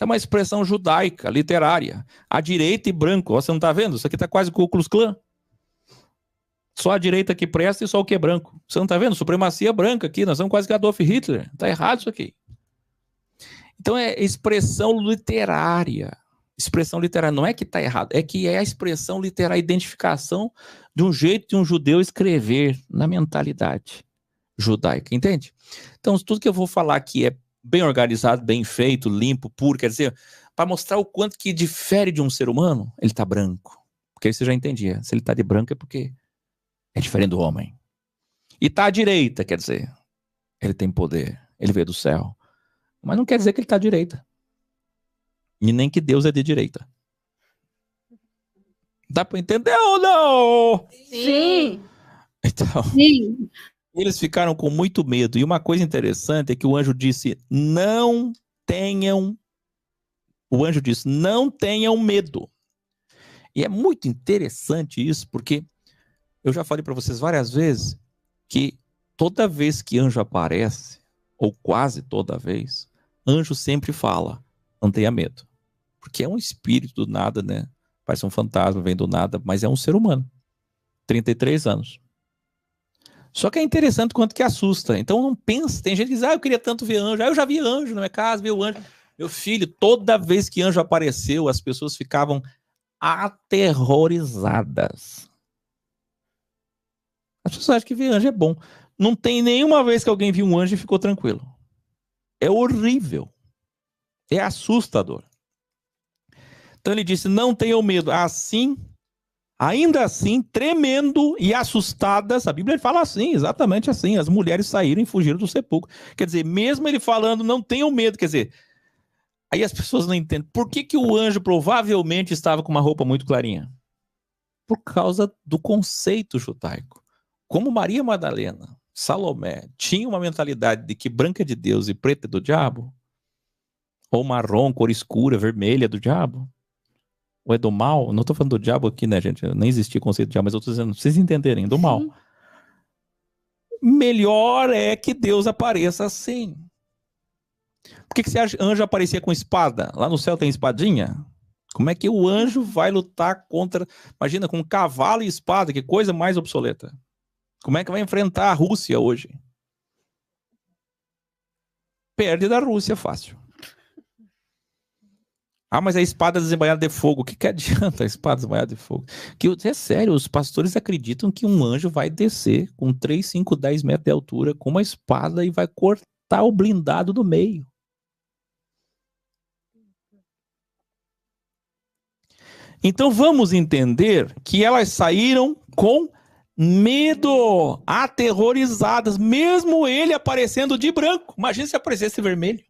É uma expressão judaica, literária. À direita e branco. Ó, você não está vendo? Isso aqui está quase Ku Klux Klan. Só a direita que presta e só o que é branco. Você não está vendo? Supremacia branca aqui. Nós somos quase que Adolf Hitler. Está errado isso aqui. Então é expressão literária. Expressão literária. Não é que está errado. É que é a expressão literária, a identificação de um jeito de um judeu escrever na mentalidade judaica. Entende? Então tudo que eu vou falar aqui é bem organizado, bem feito, limpo, puro, quer dizer, para mostrar o quanto que difere de um ser humano, ele está branco. Porque aí você já entendia. Se ele está de branco é porque é diferente do homem. E está à direita, quer dizer, ele tem poder, ele veio do céu. Mas não quer dizer que ele está à direita. E nem que Deus é de direita. Dá para entender ou não? Sim. Então... Sim. Eles ficaram com muito medo. E uma coisa interessante é que o anjo disse, não tenham medo. E é muito interessante isso, porque eu já falei para vocês várias vezes que toda vez que anjo aparece, ou quase toda vez, anjo sempre fala, não tenha medo. Porque é um espírito do nada, né? Parece um fantasma, vem do nada, mas é um ser humano. 33 anos. Só que é interessante quanto que assusta. Então não pensa, tem gente que diz, eu queria tanto ver anjo. Eu já vi anjo na minha casa, vi o anjo. Meu filho, toda vez que anjo apareceu, as pessoas ficavam aterrorizadas. As pessoas acham que ver anjo é bom. Não tem nenhuma vez que alguém viu um anjo e ficou tranquilo. É horrível. É assustador. Então ele disse, não tenham medo. Ainda assim, tremendo e assustadas, a Bíblia fala assim, exatamente assim, as mulheres saíram e fugiram do sepulcro. Quer dizer, mesmo ele falando, não tenham medo, quer dizer, aí as pessoas não entendem. Por que o anjo provavelmente estava com uma roupa muito clarinha? Por causa do conceito judaico. Como Maria Madalena, Salomé, tinha uma mentalidade de que branca é de Deus e preta é do diabo, ou marrom, cor escura, vermelha é do diabo, ou é do mal, não estou falando do diabo aqui, né, gente? Nem existia conceito de diabo, mas eu estou dizendo, pra vocês entenderem, do mal. Melhor é que Deus apareça assim. Por que esse anjo aparecia com espada? Lá no céu tem espadinha? Como é que o anjo vai lutar contra... Imagina, com cavalo e espada, que coisa mais obsoleta. Como é que vai enfrentar a Rússia hoje? Perde da Rússia fácil. Mas a espada desembainhada de fogo. O que adianta a espada desembainhada de fogo? É sério, os pastores acreditam que um anjo vai descer com 3, 5, 10 metros de altura com uma espada e vai cortar o blindado do meio. Então vamos entender que elas saíram com medo, aterrorizadas, mesmo ele aparecendo de branco. Imagina se aparecesse vermelho.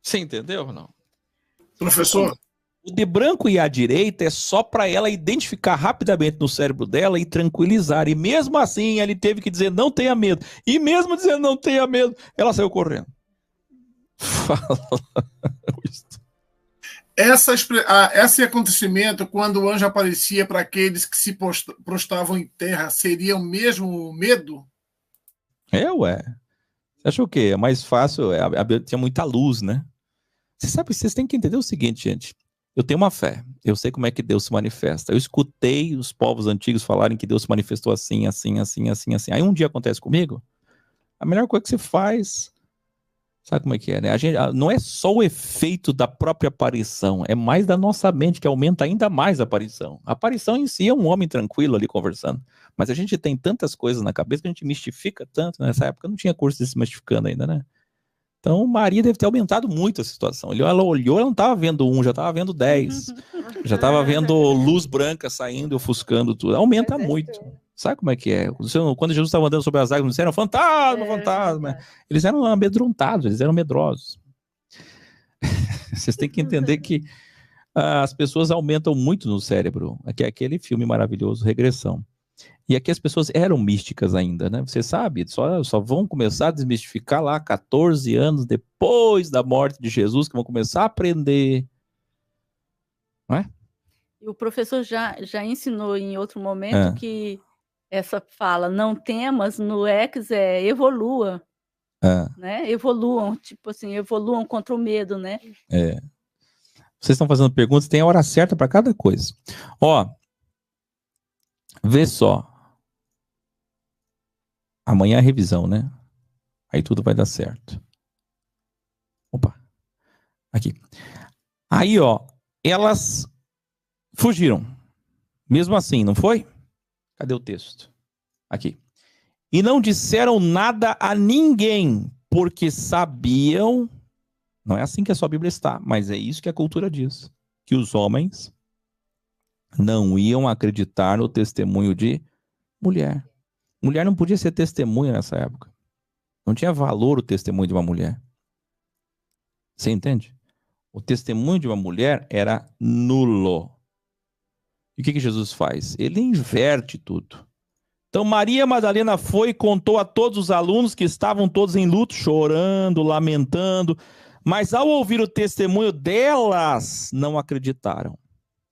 Você entendeu ou não? Professor? O de branco e à direita é só para ela identificar rapidamente no cérebro dela e tranquilizar. E mesmo assim, ele teve que dizer não tenha medo. E mesmo dizendo não tenha medo, ela saiu correndo. Fala. Esse acontecimento, quando o anjo aparecia para aqueles que se prostravam em terra, seria o mesmo medo? Ué. Você achou o quê? É mais fácil, tinha muita luz, né? Vocês têm que entender o seguinte, gente. Eu tenho uma fé, eu sei como é que Deus se manifesta. Eu escutei os povos antigos falarem que Deus se manifestou assim, assim, assim, assim, assim. Aí um dia acontece comigo, a melhor coisa que você faz, sabe como é que é, né? Não é só o efeito da própria aparição, é mais da nossa mente que aumenta ainda mais a aparição. A aparição em si é um homem tranquilo ali conversando, mas a gente tem tantas coisas na cabeça que a gente mistifica tanto. Nessa época não tinha curso de se mistificando ainda, né? Então Maria deve ter aumentado muito a situação. Ela olhou, ela não estava vendo 1, já estava vendo 10. Já estava vendo luz branca saindo, ofuscando tudo. Aumenta muito. Sabe como é que é? Quando Jesus estava andando sobre as águas, não disseram fantasma, fantasma. Eles eram amedrontados, eles eram medrosos. Vocês têm que entender que as pessoas aumentam muito no cérebro. Aqui é aquele filme maravilhoso, Regressão. E aqui as pessoas eram místicas ainda, né? Você sabe, só vão começar a desmistificar lá 14 anos depois da morte de Jesus, que vão começar a aprender. Não é? E o professor já ensinou em outro momento que essa fala, não temas, no ex é evolua, né? Evoluam, tipo assim, evoluam contra o medo, né? Vocês estão fazendo perguntas, tem a hora certa para cada coisa. Ó, vê só. Amanhã é revisão, né? Aí tudo vai dar certo. Opa. Aqui. Aí, ó, elas fugiram. Mesmo assim, não foi? Cadê o texto? Aqui. E não disseram nada a ninguém, porque sabiam... Não é assim que a sua Bíblia está, mas é isso que a cultura diz. Que os homens não iam acreditar no testemunho de mulher. Mulher não podia ser testemunha nessa época. Não tinha valor o testemunho de uma mulher. Você entende? O testemunho de uma mulher era nulo. E o que Jesus faz? Ele inverte tudo. Então Maria Madalena foi e contou a todos os alunos que estavam todos em luto, chorando, lamentando. Mas ao ouvir o testemunho delas, não acreditaram.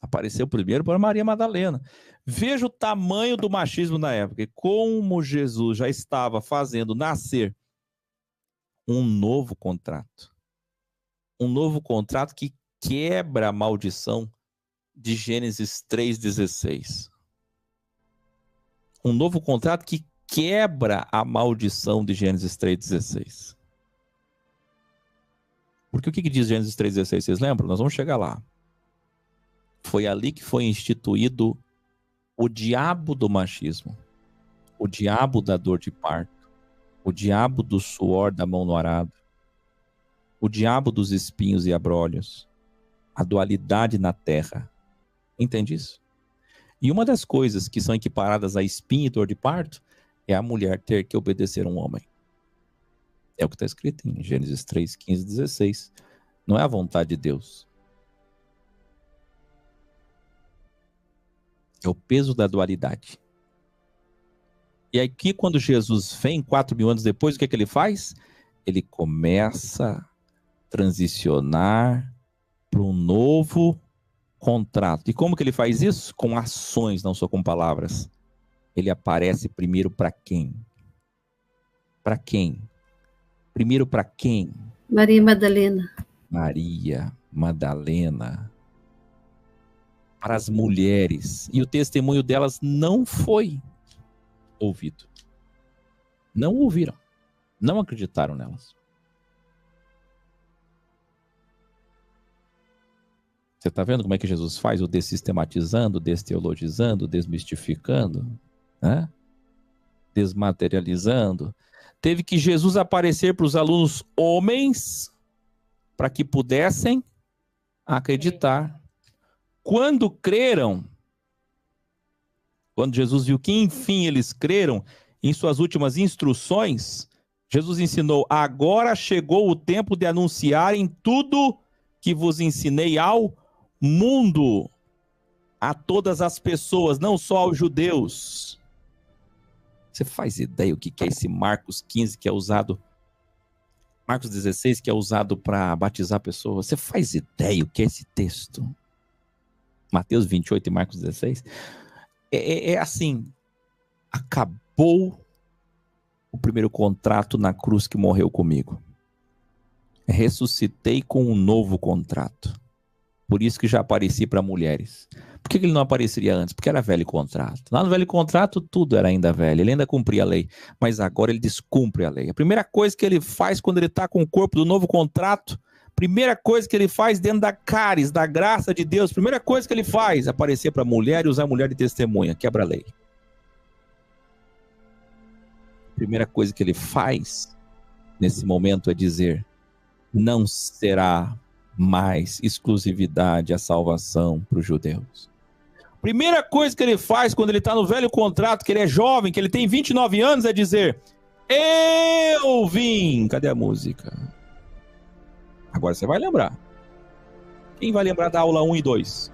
Apareceu primeiro para Maria Madalena. Veja o tamanho do machismo na época. E como Jesus já estava fazendo nascer um novo contrato. Um novo contrato que quebra a maldição de Gênesis 3,16. Um novo contrato que quebra a maldição de Gênesis 3,16. Porque o que diz Gênesis 3,16? Vocês lembram? Nós vamos chegar lá. Foi ali que foi instituído o diabo do machismo, o diabo da dor de parto, o diabo do suor da mão no arado, o diabo dos espinhos e abrolhos, a dualidade na terra. Entende isso? E uma das coisas que são equiparadas a espinho e dor de parto é a mulher ter que obedecer a um homem. É o que está escrito em Gênesis 3, 15, 16. Não é a vontade de Deus. É o peso da dualidade. E aqui, quando Jesus vem, 4.000 anos depois, o que ele faz? Ele começa a transicionar para um novo contrato. E como que ele faz isso? Com ações, não só com palavras. Ele aparece primeiro para quem? Para quem? Primeiro para quem? Maria Madalena. Maria Madalena. Para as mulheres. E o testemunho delas não foi ouvido. Não ouviram. Não acreditaram nelas. Você está vendo como é que Jesus faz o dessistematizando, desteologizando, desmistificando, né? Desmaterializando. Teve que Jesus aparecer para os alunos homens para que pudessem acreditar. Quando creram, quando Jesus viu que enfim eles creram, em suas últimas instruções, Jesus ensinou: agora chegou o tempo de anunciarem tudo que vos ensinei ao mundo, a todas as pessoas, não só aos judeus. Você faz ideia o que é esse Marcos 15 que é usado, Marcos 16 que é usado para batizar pessoas? Você faz ideia o que é esse texto? Mateus 28 e Marcos 16? É assim, acabou o primeiro contrato na cruz que morreu comigo. Ressuscitei com um novo contrato. Por isso que já apareci para mulheres. Por que ele não apareceria antes? Porque era velho contrato. Lá no velho contrato tudo era ainda velho. Ele ainda cumpria a lei. Mas agora ele descumpre a lei. A primeira coisa que ele faz quando ele está com o corpo do novo contrato, primeira coisa que ele faz dentro da caris, da graça de Deus, primeira coisa que ele faz, aparecer para a mulher e usar a mulher de testemunha. Quebra a lei. Primeira coisa que ele faz nesse momento é dizer: não será mais exclusividade a salvação para os judeus. Primeira coisa que ele faz quando ele está no velho contrato, que ele é jovem, que ele tem 29 anos, é dizer: eu vim. Cadê a música? Agora você vai lembrar. Quem vai lembrar da aula 1 e 2?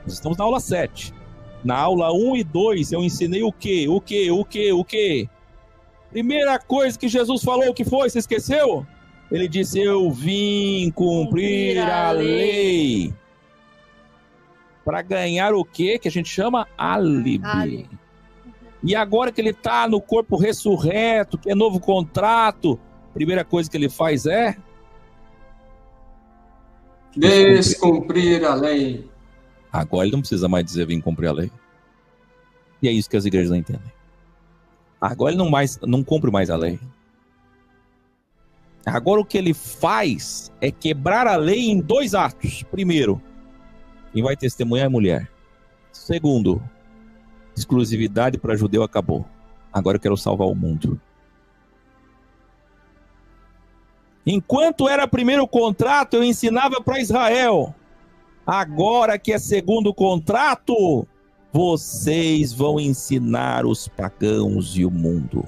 Nós estamos na aula 7. Na aula 1 e 2 eu ensinei o quê? O quê? Primeira coisa que Jesus falou, o que foi? Você esqueceu? Ele disse: eu vim cumprir a lei. Para ganhar o quê? Que a gente chama álibi. E agora que ele está no corpo ressurreto, que é novo contrato, a primeira coisa que ele faz é... descumprir a lei. Agora ele não precisa mais dizer vim cumprir a lei. E é isso que as igrejas não entendem. Agora ele não cumpre mais a lei. Agora o que ele faz é quebrar a lei em 2 atos. Primeiro, quem vai testemunhar é mulher. Segundo, exclusividade para judeu acabou. Agora eu quero salvar o mundo. Enquanto era primeiro contrato, eu ensinava para Israel. Agora que é segundo contrato, vocês vão ensinar os pagãos e o mundo.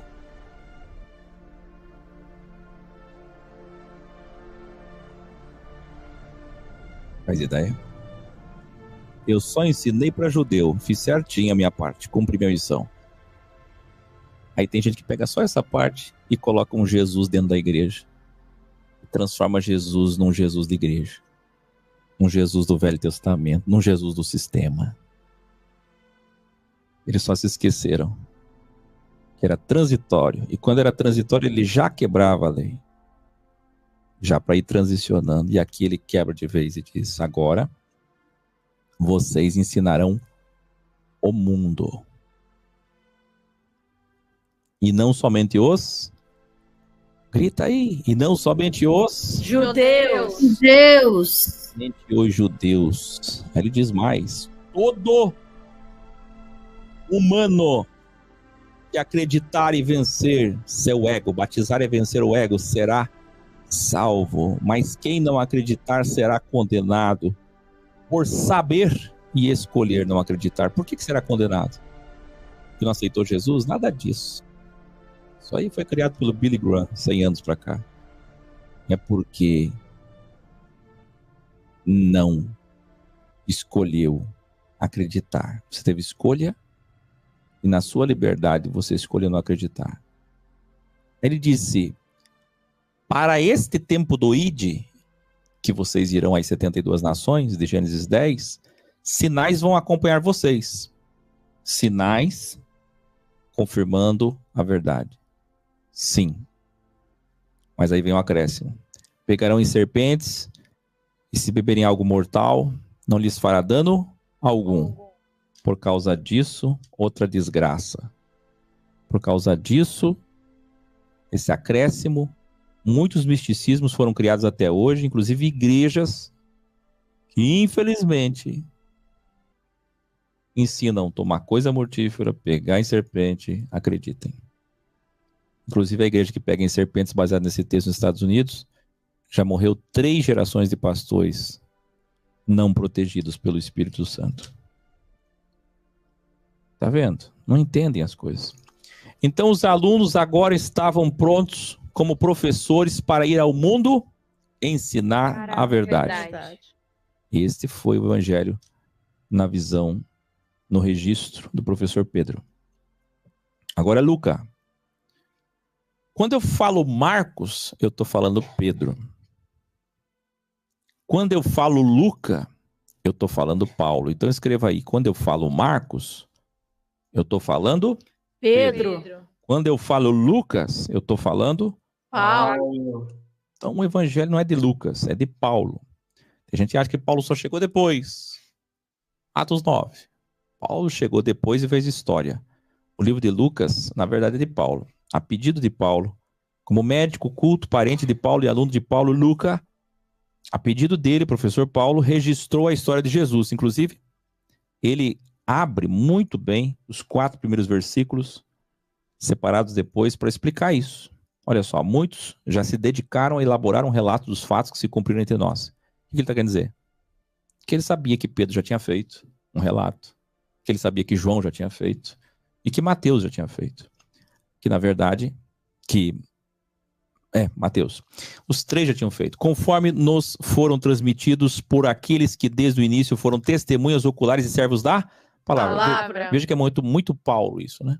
Faz ideia? Eu só ensinei para judeu, fiz certinho a minha parte, cumpri minha missão. Aí tem gente que pega só essa parte e coloca um Jesus dentro da igreja. Transforma Jesus num Jesus de igreja. Um Jesus do Velho Testamento, num Jesus do sistema. Eles só se esqueceram que era transitório. E quando era transitório, ele já quebrava a lei. Já para ir transicionando. E aqui ele quebra de vez e diz: agora vocês ensinarão o mundo. E não somente os... grita aí. E não somente os... judeus. Somente os judeus. Aí ele diz mais: todo humano que acreditar e vencer seu ego, batizar e vencer o ego, será salvo. Mas quem não acreditar será condenado por saber e escolher não acreditar. Por que será condenado? Que não aceitou Jesus? Nada disso. Isso aí foi criado pelo Billy Graham 100 anos para cá. É porque não escolheu acreditar. Você teve escolha e na sua liberdade você escolheu não acreditar. Ele disse: para este tempo do Ide, que vocês irão às 72 nações, de Gênesis 10, sinais vão acompanhar vocês. Sinais confirmando a verdade. Sim. Mas aí vem um acréscimo. Pegarão em serpentes, e se beberem algo mortal, não lhes fará dano algum. Por causa disso, outra desgraça. Por causa disso, esse acréscimo, muitos misticismos foram criados até hoje, inclusive igrejas que, infelizmente, ensinam a tomar coisa mortífera, pegar em serpente, acreditem. Inclusive a igreja que pega em serpentes, baseada nesse texto nos Estados Unidos, já morreu 3 gerações de pastores não protegidos pelo Espírito Santo. Tá vendo? Não entendem as coisas. Então os alunos agora estavam prontos como professores para ir ao mundo ensinar a verdade. Este foi o evangelho na visão, no registro do professor Pedro. Agora Lucas. Quando eu falo Marcos, eu estou falando Pedro. Quando eu falo Lucas, eu estou falando Paulo. Então escreva aí: quando eu falo Marcos, eu estou falando Pedro. Quando eu falo Lucas, eu estou falando Paulo. Então o evangelho não é de Lucas, é de Paulo. A gente acha que Paulo só chegou depois. Atos 9. Paulo chegou depois e fez história. O livro de Lucas, na verdade, é de Paulo. A pedido de Paulo, como médico, culto, parente de Paulo e aluno de Paulo, Lucas, a pedido dele, professor Paulo, registrou a história de Jesus. Inclusive, ele abre muito bem os 4 primeiros versículos, separados depois, para explicar isso. Olha só, muitos já se dedicaram a elaborar um relato dos fatos que se cumpriram entre nós. O que ele está querendo dizer? Que ele sabia que Pedro já tinha feito um relato, que ele sabia que João já tinha feito, e que Mateus já tinha feito. Que na verdade, Mateus, os 3 já tinham feito, conforme nos foram transmitidos por aqueles que desde o início foram testemunhas oculares e servos da palavra. Veja que é muito Paulo isso, né?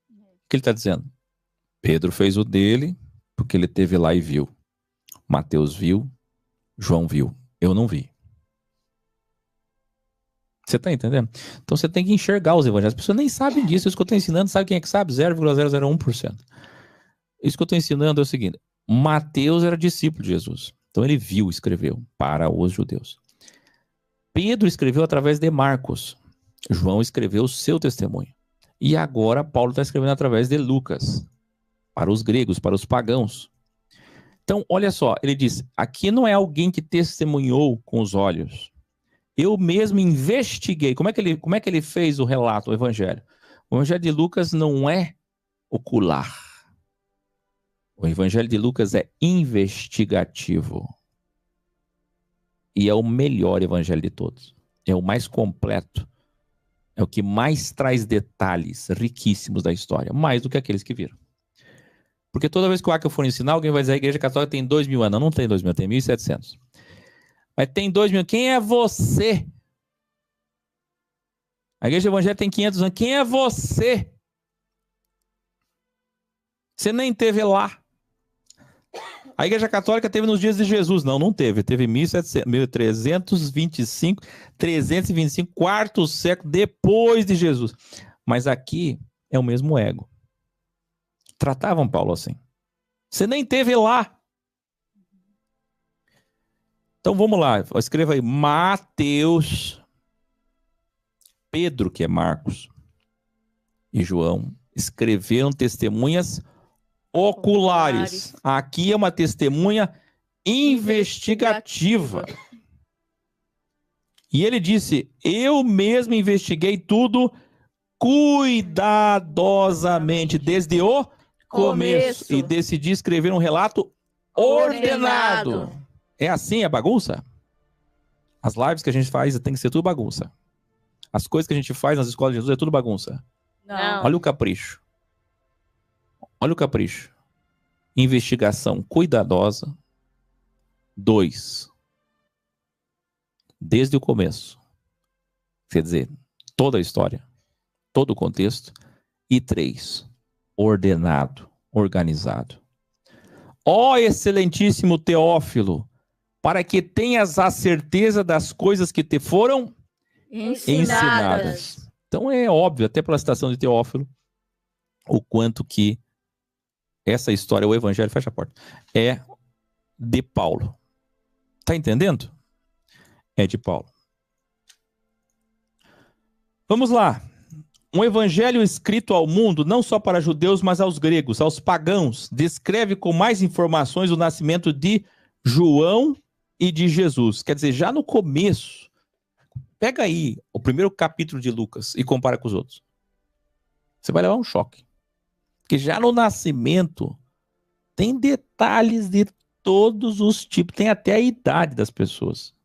O que ele está dizendo? Pedro fez o dele, porque ele esteve lá e viu. Mateus viu, João viu, eu não vi. Você está entendendo? Então você tem que enxergar os evangelhos. As pessoas nem sabem disso. Isso que eu estou ensinando, sabe quem é que sabe? 0,001%. Isso que eu estou ensinando é o seguinte. Mateus era discípulo de Jesus. Então ele viu, escreveu para os judeus. Pedro escreveu através de Marcos. João escreveu o seu testemunho. E agora Paulo está escrevendo através de Lucas. Para os gregos, para os pagãos. Então, olha só, ele diz, aqui não é alguém que testemunhou com os olhos. Eu mesmo investiguei. Como é que ele fez o relato, o evangelho? O evangelho de Lucas não é ocular. O evangelho de Lucas é investigativo. E é o melhor evangelho de todos. É o mais completo. É o que mais traz detalhes riquíssimos da história. Mais do que aqueles que viram. Porque toda vez que o Acker for ensinar, alguém vai dizer que a Igreja Católica tem 2.000 anos. Não tem 2.000, tem 1.700. Mas tem 2.000. Quem é você? A Igreja Evangélica tem 500 anos. Quem é você? Você nem teve lá. A Igreja Católica teve nos dias de Jesus. Não teve. Teve 1325, 325, quarto século depois de Jesus. Mas aqui é o mesmo ego. Tratavam Paulo assim. Você nem teve lá. Então vamos lá. Escreva aí. Mateus, Pedro, que é Marcos, e João, escreveram testemunhas oculares. Aqui é uma testemunha investigativa. E ele disse, eu mesmo investiguei tudo cuidadosamente, desde o começo. E decidi escrever um relato ordenado. É assim a bagunça? As lives que a gente faz tem que ser tudo bagunça. As coisas que a gente faz nas escolas de Jesus é tudo bagunça. Não. Olha o capricho. Olha o capricho. Investigação cuidadosa. 2. Desde o começo. Quer dizer, toda a história. Todo o contexto. E 3. Ordenado, organizado. Ó excelentíssimo Teófilo, para que tenhas a certeza das coisas que te foram ensinadas. Então é óbvio, até pela citação de Teófilo, o quanto que essa história, o evangelho, fecha a porta, é de Paulo. Tá entendendo? É de Paulo. Vamos lá. Um evangelho escrito ao mundo, não só para judeus, mas aos gregos, aos pagãos, descreve com mais informações o nascimento de João e de Jesus. Quer dizer, já no começo, pega aí o primeiro capítulo de Lucas e compara com os outros. Você vai levar um choque. Porque já no nascimento, tem detalhes de todos os tipos, tem até a idade das pessoas.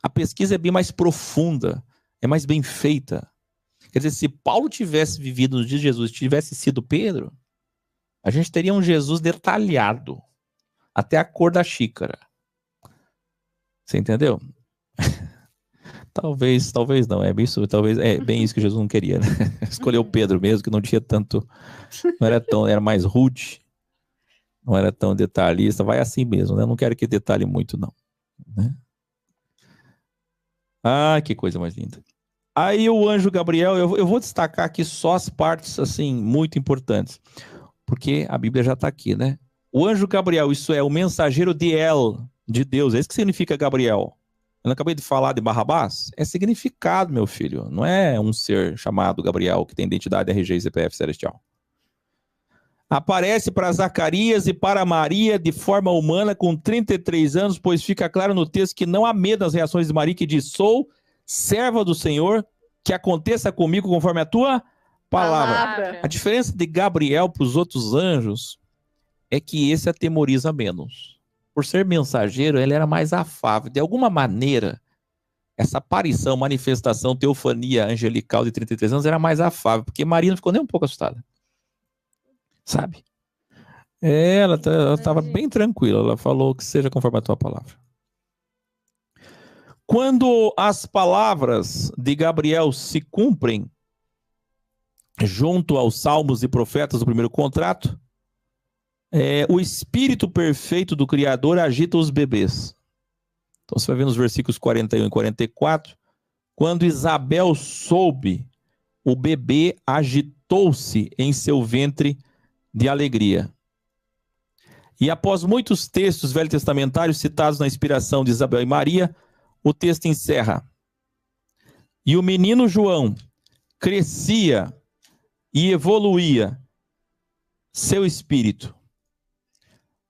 A pesquisa é bem mais profunda, é mais bem feita. Quer dizer, se Paulo tivesse vivido nos dias de Jesus, tivesse sido Pedro, a gente teria um Jesus detalhado, até a cor da xícara. Você entendeu? Talvez não, é bem isso, talvez é bem isso que Jesus não queria, né? Escolheu Pedro mesmo, que não tinha tanto, não era tão, era mais rude, não era tão detalhista, vai assim mesmo, né? Não quero que detalhe muito, não. Né? Ah, que coisa mais linda. Aí o anjo Gabriel, eu vou destacar aqui só as partes, assim, muito importantes, porque a Bíblia já está aqui, né? O anjo Gabriel, isso é o mensageiro de El, de Deus, é isso que significa Gabriel. Eu não acabei de falar de Barrabás? É significado, meu filho, não é um ser chamado Gabriel, que tem identidade, RG e CPF celestial. Aparece para Zacarias e para Maria de forma humana com 33 anos, pois fica claro no texto que não há medo nas reações de Maria, que diz, sou serva do Senhor, que aconteça comigo conforme a tua palavra. A diferença de Gabriel para os outros anjos é que esse atemoriza menos. Por ser mensageiro, ele era mais afável. De alguma maneira, essa aparição, manifestação, teofania angelical de 33 anos era mais afável, porque Maria não ficou nem um pouco assustada. Sabe? Ela estava bem tranquila, ela falou que seja conforme a tua palavra. Quando as palavras de Gabriel se cumprem, junto aos salmos e profetas do primeiro contrato, o espírito perfeito do Criador agita os bebês. Então você vai ver nos versículos 41 e 44, Quando Isabel soube, o bebê agitou-se em seu ventre de alegria. E após muitos textos velho-testamentários citados na inspiração de Isabel e Maria, o texto encerra: e o menino João crescia e evoluía seu espírito.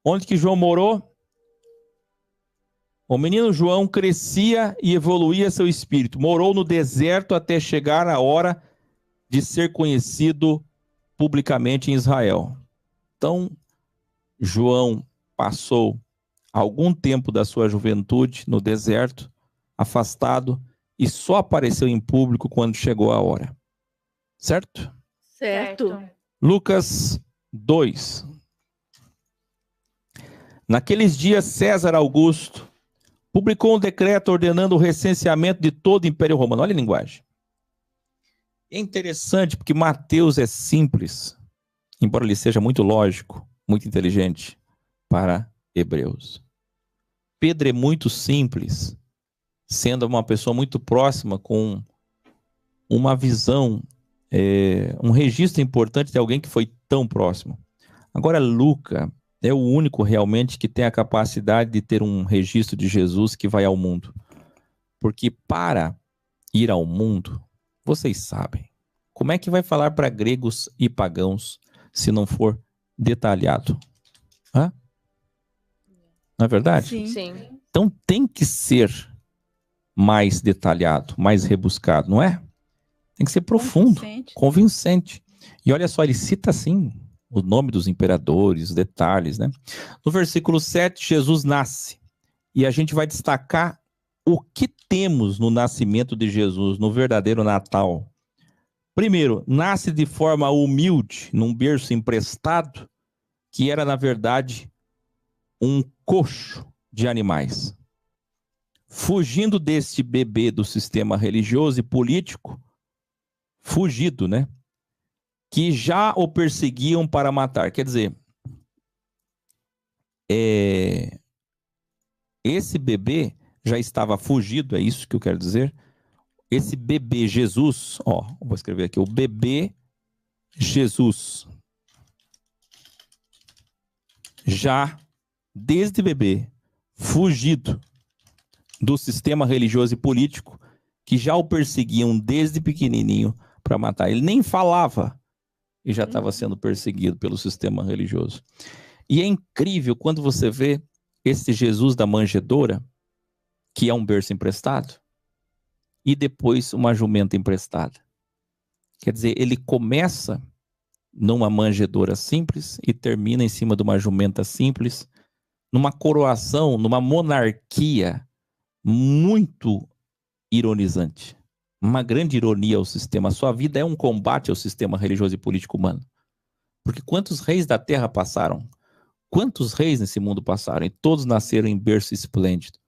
Onde que João morou? O menino João crescia e evoluía seu espírito. Morou no deserto até chegar a hora de ser conhecido publicamente em Israel. Então, João passou algum tempo da sua juventude no deserto, afastado, e só apareceu em público quando chegou a hora. Certo? Certo. Lucas 2. Naqueles dias, César Augusto publicou um decreto ordenando o recenseamento de todo o Império Romano. Olha a linguagem. É interessante porque Mateus é simples, embora ele seja muito lógico, muito inteligente para Hebreus. Pedro é muito simples, sendo uma pessoa muito próxima, com uma visão, um registro importante de alguém que foi tão próximo. Agora, Lucas é o único realmente que tem a capacidade de ter um registro de Jesus que vai ao mundo. Porque para ir ao mundo, vocês sabem, como é que vai falar para gregos e pagãos se não for detalhado? Hã? Não é verdade? Sim. Sim. Então tem que ser mais detalhado, mais rebuscado, não é? Tem que ser profundo, convincente. E olha só, ele cita assim o nome dos imperadores, os detalhes, né? No versículo 7, Jesus nasce. E a gente vai destacar o que temos no nascimento de Jesus, no verdadeiro Natal. Primeiro, nasce de forma humilde, num berço emprestado, que era, na verdade, um coxo de animais. Fugindo deste bebê do sistema religioso e político, fugido, né? Que já o perseguiam para matar. Quer dizer, esse bebê já estava fugido, é isso que eu quero dizer. Esse bebê Jesus, vou escrever aqui, o bebê Jesus, já desde bebê, fugido do sistema religioso e político, que já o perseguiam desde pequenininho para matar. Ele nem falava e já estava sendo perseguido pelo sistema religioso. E é incrível quando você vê esse Jesus da manjedoura, que é um berço emprestado, e depois uma jumenta emprestada. Quer dizer, ele começa numa manjedoura simples e termina em cima de uma jumenta simples, numa coroação, numa monarquia muito ironizante. Uma grande ironia ao sistema. A sua vida é um combate ao sistema religioso e político humano. Porque quantos reis da terra passaram? Quantos reis nesse mundo passaram? E todos nasceram em berço esplêndido.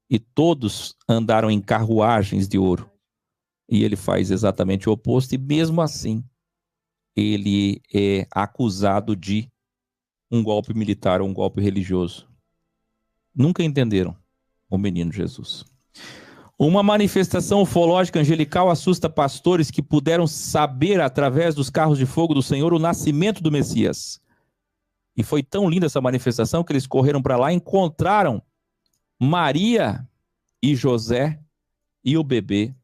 E todos andaram em carruagens de ouro. E ele faz exatamente o oposto. E mesmo assim, ele é acusado de um golpe militar ou um golpe religioso. Nunca entenderam o menino Jesus. Uma manifestação ufológica angelical assusta pastores que puderam saber, através dos carros de fogo do Senhor, o nascimento do Messias. E foi tão linda essa manifestação que eles correram para lá e encontraram Maria e José e o bebê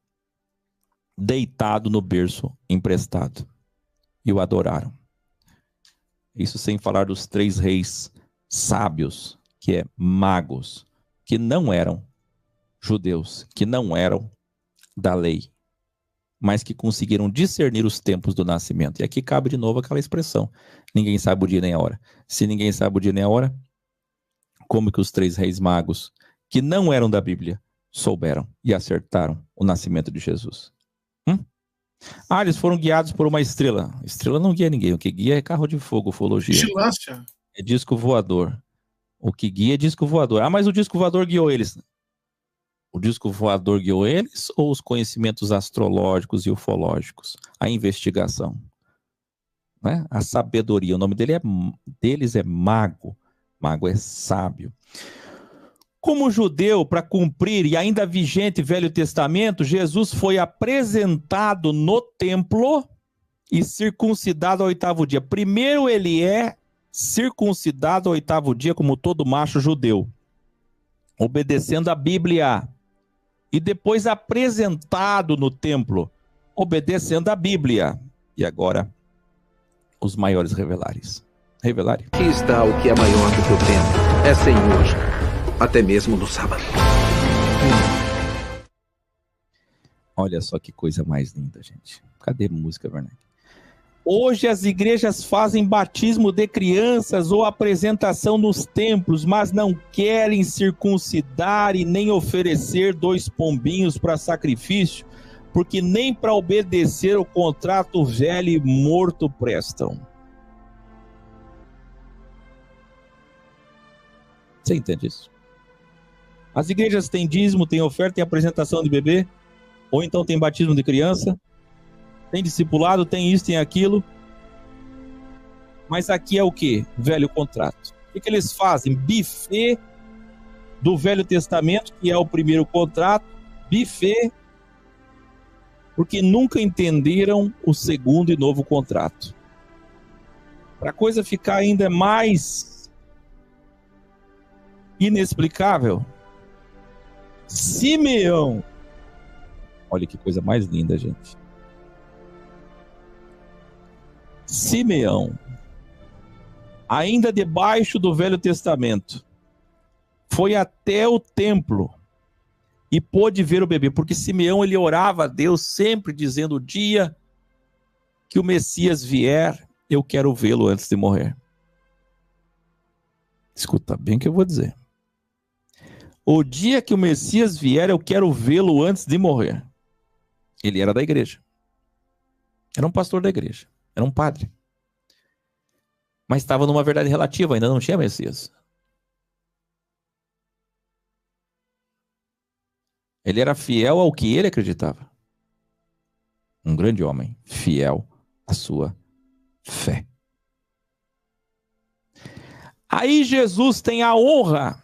deitado no berço emprestado. E o adoraram. Isso sem falar dos 3 reis sábios, que é magos, que não eram judeus, que não eram da lei, mas que conseguiram discernir os tempos do nascimento. E aqui cabe de novo aquela expressão: ninguém sabe o dia nem a hora. Se ninguém sabe o dia nem a hora, como que os 3 reis magos, que não eram da Bíblia, souberam e acertaram o nascimento de Jesus? Eles foram guiados por uma estrela. Estrela não guia ninguém. O que guia é carro de fogo, ufologia. Vigilância. É disco voador. O que guia é disco voador. Mas o disco voador guiou eles. O disco voador guiou eles ou os conhecimentos astrológicos e ufológicos? A investigação. Né? A sabedoria. O nome deles é mago. Mago é sábio. Como judeu, para cumprir e ainda vigente Velho Testamento, Jesus foi apresentado no templo e circuncidado ao 8º dia. Primeiro ele é circuncidado ao 8º dia, como todo macho judeu, obedecendo a Bíblia. E depois apresentado no templo, obedecendo a Bíblia. E agora, os maiores revelares. Aqui está o que é maior do que o templo. É Senhor. Até mesmo no sábado. Olha só que coisa mais linda, gente. Cadê música, Werneck? Hoje as igrejas fazem batismo de crianças ou apresentação nos templos, mas não querem circuncidar e nem oferecer 2 pombinhos para sacrifício, porque nem para obedecer o contrato velho e morto prestam. Você entende isso? As igrejas têm dízimo, têm oferta, têm apresentação de bebê, ou então tem batismo de criança, tem discipulado, tem isso, tem aquilo. Mas aqui é o quê? Velho contrato. O que eles fazem? Buffet do Velho Testamento, que é o primeiro contrato, buffet, porque nunca entenderam o segundo e novo contrato. Para a coisa ficar ainda mais inexplicável, Simeão, olha que coisa mais linda, gente. Simeão, ainda debaixo do Velho Testamento, foi até o templo e pôde ver o bebê, porque Simeão ele orava a Deus sempre dizendo: o dia que o Messias vier, eu quero vê-lo antes de morrer. Escuta bem o que eu vou dizer. O dia que o Messias vier, eu quero vê-lo antes de morrer. Ele era da igreja. Era um pastor da igreja. Era um padre. Mas estava numa verdade relativa, ainda não tinha Messias. Ele era fiel ao que ele acreditava. Um grande homem, fiel à sua fé. Aí Jesus tem a honra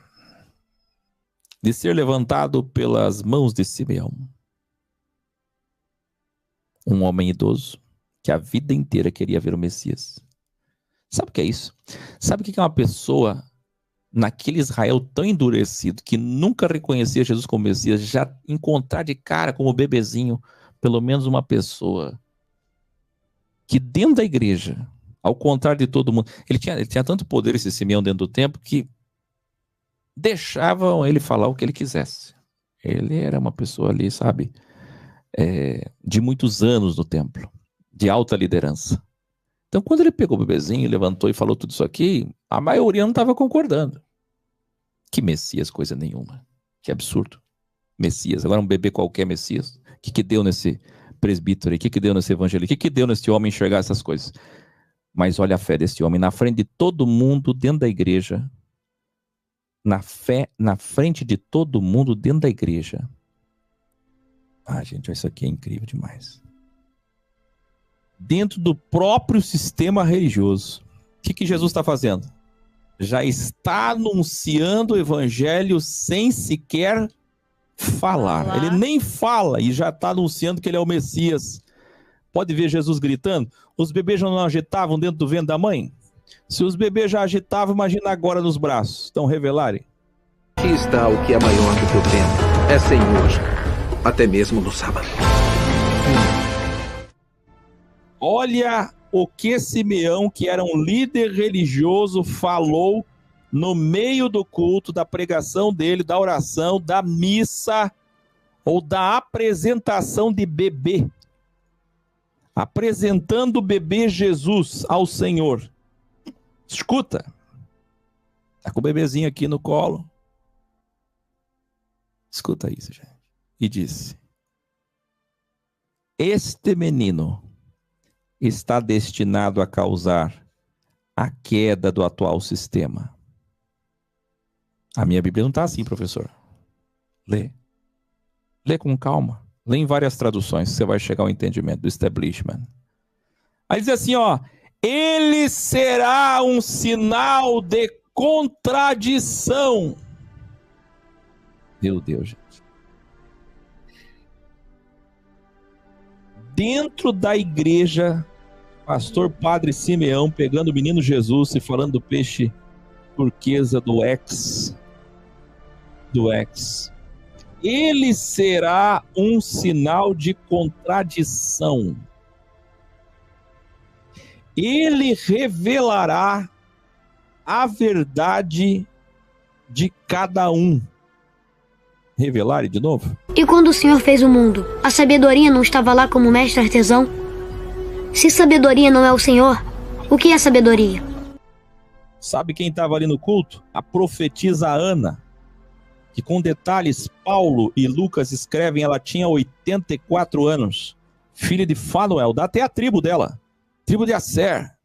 de ser levantado pelas mãos de Simeão. Um homem idoso que a vida inteira queria ver o Messias. Sabe o que é isso? Sabe o que é uma pessoa naquele Israel tão endurecido que nunca reconhecia Jesus como Messias, já encontrar de cara como bebezinho pelo menos uma pessoa que dentro da igreja, ao contrário de todo mundo, ele tinha tanto poder, esse Simeão, dentro do templo, que deixavam ele falar o que ele quisesse. Ele era uma pessoa ali, sabe, de muitos anos no templo, de alta liderança. Então, quando ele pegou o bebezinho, levantou e falou tudo isso aqui, a maioria não estava concordando. Que Messias, coisa nenhuma. Que absurdo. Messias, agora um bebê qualquer Messias. O que deu nesse presbítero aí? O que deu nesse evangelho? O que deu nesse homem enxergar essas coisas? Mas olha a fé desse homem, na frente de todo mundo, dentro da igreja, na frente de todo mundo, dentro da igreja. Ah, gente, isso aqui é incrível demais. Dentro do próprio sistema religioso. O que Jesus está fazendo? Já está anunciando o evangelho sem sequer falar. Ele nem fala e já está anunciando que ele é o Messias. Pode ver Jesus gritando. Os bebês já não agitavam dentro do ventre da mãe? Se os bebês já agitavam, imagina agora nos braços. Então revelarem. Aqui está o que é maior do que o templo. É Senhor. Até mesmo no sábado. Olha o que Simeão, que era um líder religioso, falou no meio do culto, da pregação dele, da oração, da missa ou da apresentação de bebê. Apresentando o bebê Jesus ao Senhor. Escuta. Tá com o bebezinho aqui no colo. Escuta isso, gente. E disse: este menino está destinado a causar a queda do atual sistema. A minha Bíblia não está assim, professor. Lê. Lê com calma. Lê em várias traduções, você vai chegar ao entendimento do establishment. Aí diz assim, ó: ele será um sinal de contradição. Meu Deus, gente. Dentro da igreja, pastor Padre Simeão pegando o menino Jesus e falando do peixe turquesa do ex. Ele será um sinal de contradição. Ele revelará a verdade de cada um. Revelar de novo? E quando o Senhor fez o mundo, a sabedoria não estava lá como mestre artesão? Se sabedoria não é o Senhor, o que é sabedoria? Sabe quem estava ali no culto? A profetisa Ana, que com detalhes Paulo e Lucas escrevem, ela tinha 84 anos, filha de Fanuel, dá até a tribo dela, tribo de Asser.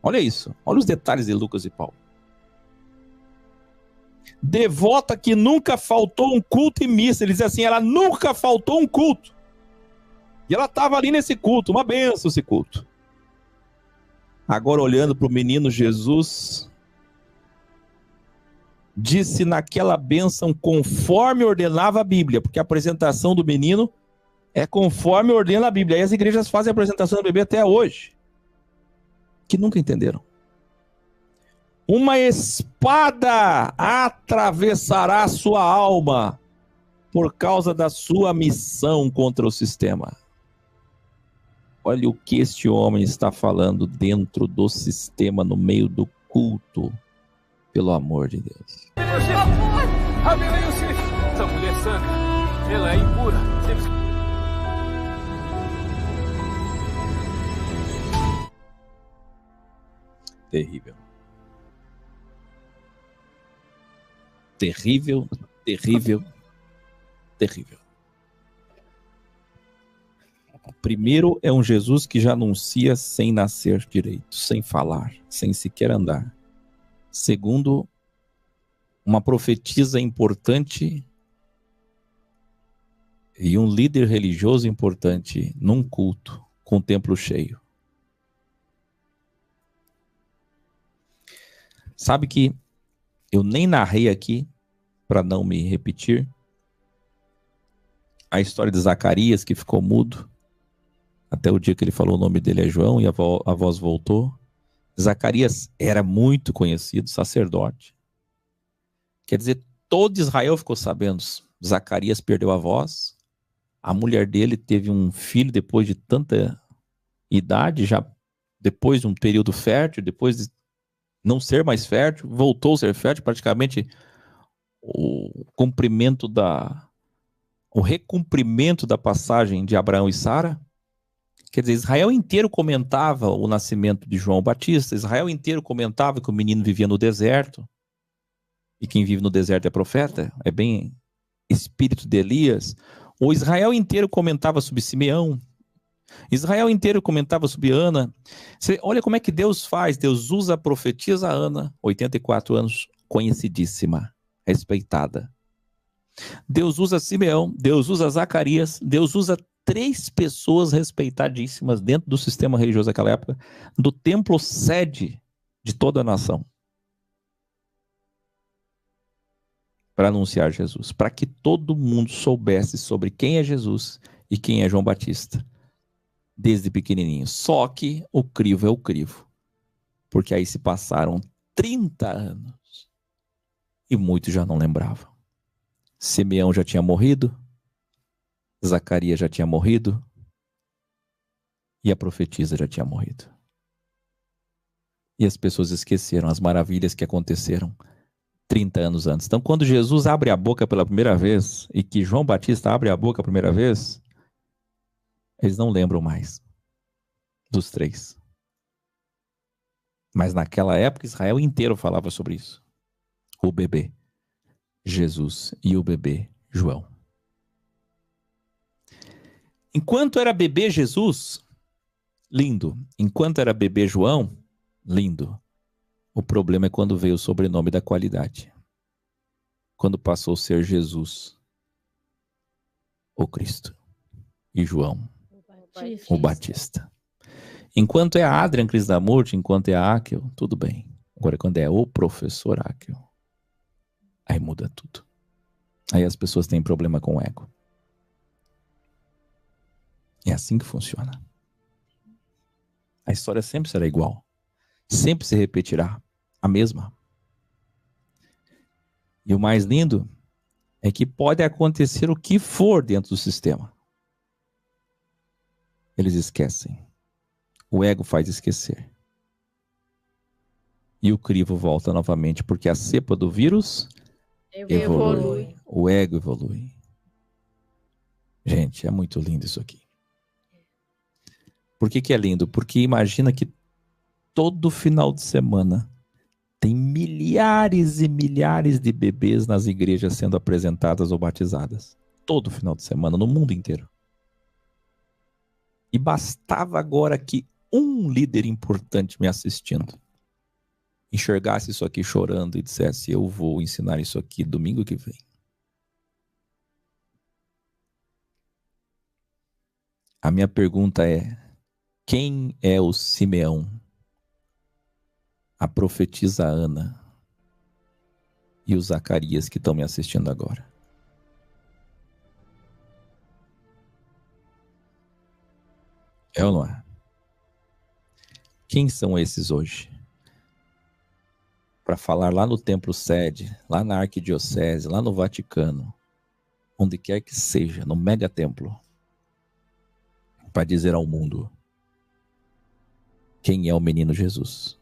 Olha isso, olha os detalhes de Lucas e Paulo. Devota que nunca faltou um culto e missa. Ele diz assim, ela nunca faltou um culto. E ela estava ali nesse culto, uma bênção esse culto. Agora olhando para o menino Jesus, disse naquela bênção conforme ordenava a Bíblia, porque a apresentação do menino é conforme ordena a Bíblia. E as igrejas fazem a apresentação do bebê até hoje, que nunca entenderam. Uma espada atravessará sua alma por causa da sua missão contra o sistema. Olha o que este homem está falando dentro do sistema, no meio do culto. Pelo amor de Deus. Essa mulher santa, ela é impura. Terrível. Terrível, terrível, terrível. Primeiro é um Jesus que já anuncia sem nascer direito, sem falar, sem sequer andar. Segundo, uma profetisa importante e um líder religioso importante num culto com o templo cheio. Sabe que eu nem narrei aqui, para não me repetir, a história de Zacarias, que ficou mudo, até o dia que ele falou o nome dele é João e a voz voltou. Zacarias era muito conhecido, sacerdote. Quer dizer, todo Israel ficou sabendo. Zacarias perdeu a voz, a mulher dele teve um filho depois de tanta idade, já depois de um período fértil, depois de não ser mais fértil, voltou a ser fértil, praticamente o recomprimento da passagem de Abraão e Sara. Quer dizer, Israel inteiro comentava o nascimento de João Batista, Israel inteiro comentava que o menino vivia no deserto, e quem vive no deserto é profeta, é bem espírito de Elias. O Israel inteiro comentava sobre Simeão, Israel inteiro comentava sobre Ana. Olha como é que Deus faz. Deus usa a profetisa Ana, 84 anos, conhecidíssima, respeitada. Deus usa Simeão, Deus usa Zacarias, Deus usa 3 pessoas respeitadíssimas dentro do sistema religioso daquela época, do templo sede de toda a nação, para anunciar Jesus, para que todo mundo soubesse sobre quem é Jesus e quem é João Batista, desde pequenininho. Só que o crivo é o crivo, porque aí se passaram 30 anos e muitos já não lembravam. Simeão já tinha morrido, Zacarias já tinha morrido e a profetisa já tinha morrido. E as pessoas esqueceram as maravilhas que aconteceram 30 anos antes. Então, quando Jesus abre a boca pela primeira vez e que João Batista abre a boca a primeira vez, eles não lembram mais dos 3. Mas naquela época, Israel inteiro falava sobre isso. O bebê Jesus e o bebê João. Enquanto era bebê Jesus, lindo. Enquanto era bebê João, lindo. O problema é quando veio o sobrenome da qualidade. Quando passou a ser Jesus, o Cristo, e João, o Batista. Enquanto é a Adrian Krishnamurti, enquanto é a Akel, tudo bem. Agora quando é o professor Akel, aí muda tudo. Aí as pessoas têm problema com o ego. É assim que funciona. A história sempre será igual. Sempre se repetirá a mesma. E o mais lindo é que pode acontecer o que for dentro do sistema. Eles esquecem. O ego faz esquecer. E o crivo volta novamente, porque a cepa do vírus evolui. O ego evolui. Gente, é muito lindo isso aqui. Por que é lindo? Porque imagina que todo final de semana tem milhares e milhares de bebês nas igrejas sendo apresentadas ou batizadas. Todo final de semana, no mundo inteiro. E bastava agora que um líder importante me assistindo enxergasse isso aqui chorando e dissesse: eu vou ensinar isso aqui domingo que vem. A minha pergunta é: quem é o Simeão, a profetisa Ana e o Zacarias que estão me assistindo agora? É ou não é? Quem são esses hoje? Para falar lá no templo sede, lá na arquidiocese, lá no Vaticano, onde quer que seja, no mega templo, para dizer ao mundo quem é o menino Jesus.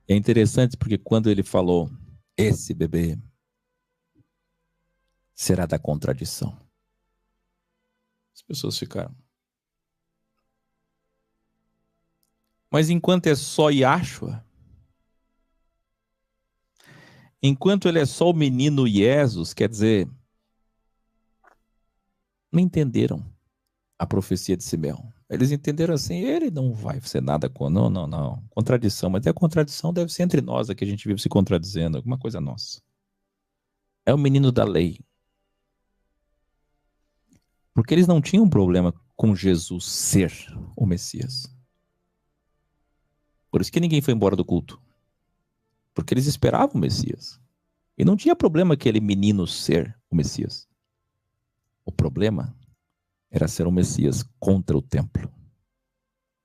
É interessante porque quando ele falou, esse bebê será da contradição, as pessoas ficaram. Mas enquanto é só Yahshua, enquanto ele é só o menino Jesus, quer dizer, não entenderam a profecia de Simeão. Eles entenderam assim, ele não vai ser nada com... Não. Contradição, mas a contradição deve ser entre nós, aqui a gente vive se contradizendo, alguma coisa nossa. É o menino da lei. Porque eles não tinham problema com Jesus ser o Messias. Por isso que ninguém foi embora do culto. Porque eles esperavam o Messias. E não tinha problema aquele menino ser o Messias. O problema era ser um Messias contra o templo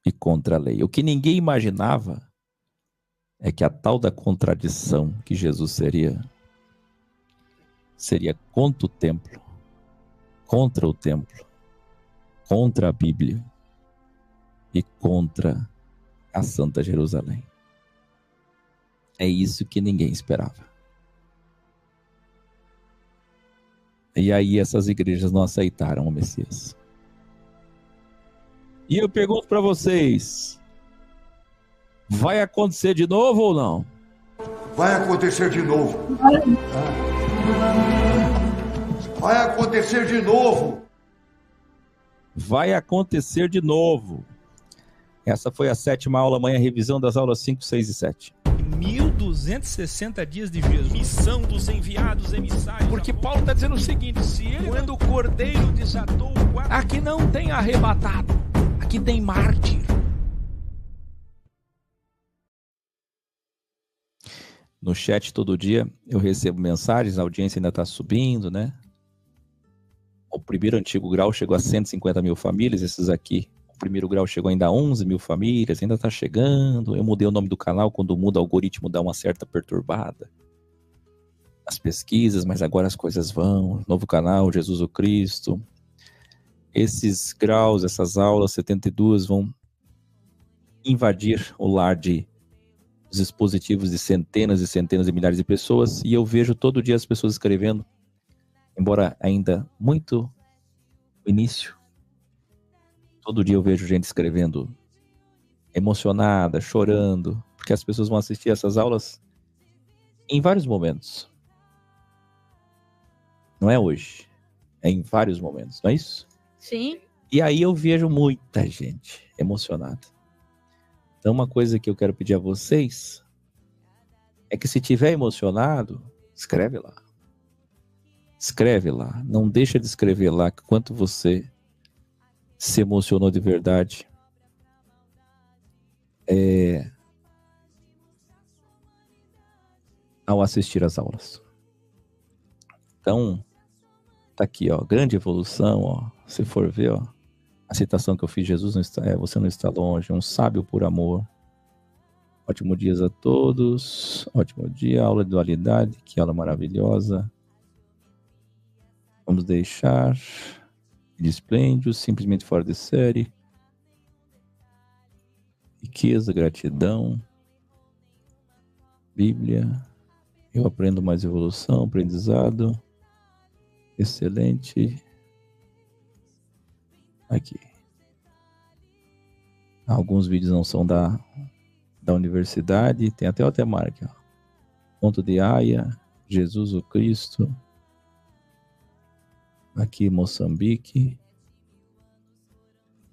e contra a lei. O que ninguém imaginava é que a tal da contradição que Jesus seria contra o templo, contra a Bíblia e contra a Santa Jerusalém. É isso que ninguém esperava. E aí essas igrejas não aceitaram o Messias. E eu pergunto para vocês, vai acontecer de novo ou não? Vai acontecer de novo. Vai acontecer de novo. Vai acontecer de novo. Essa foi a 7ª aula, amanhã revisão das aulas 5, 6 e 7. 1260 dias de Jesus. Missão dos enviados emissários. Porque Paulo está dizendo o seguinte, se ele, quando o cordeiro desatou o guarda, aqui não tem arrebatado, aqui tem mártir. No chat todo dia eu recebo mensagens, a audiência ainda está subindo, né? O primeiro antigo grau chegou a 150 mil famílias, esses aqui. O primeiro grau chegou ainda a 11 mil famílias, ainda está chegando. Eu mudei o nome do canal, quando muda o algoritmo dá uma certa perturbada. As pesquisas, mas agora as coisas vão. Novo canal, Jesus o Cristo. Esses graus, essas aulas, 72, vão invadir o lar de os dispositivos de centenas e centenas de milhares de pessoas. E eu vejo todo dia as pessoas escrevendo, embora ainda muito no início, todo dia eu vejo gente escrevendo emocionada, chorando, porque as pessoas vão assistir essas aulas em vários momentos. Não é hoje, é em vários momentos, não é isso? Sim. E aí eu vejo muita gente emocionada. Então uma coisa que eu quero pedir a vocês é que se tiver emocionado, escreve lá. Escreve lá, não deixa de escrever lá quanto você se emocionou de verdade. ao assistir às aulas. Então, tá aqui, ó, grande evolução, ó. Se for ver, ó, a citação que eu fiz, Jesus não está, você não está longe, um sábio por amor. Ótimo dia a todos, ótimo dia, aula de dualidade, que aula maravilhosa. Vamos deixar esplêndido, simplesmente fora de série. Riqueza, gratidão. Bíblia. Eu aprendo mais evolução, aprendizado. Excelente. Aqui. Alguns vídeos não são da universidade. Tem até o Temar aqui, ó. Ponto de Aya. Jesus o Cristo. Aqui Moçambique.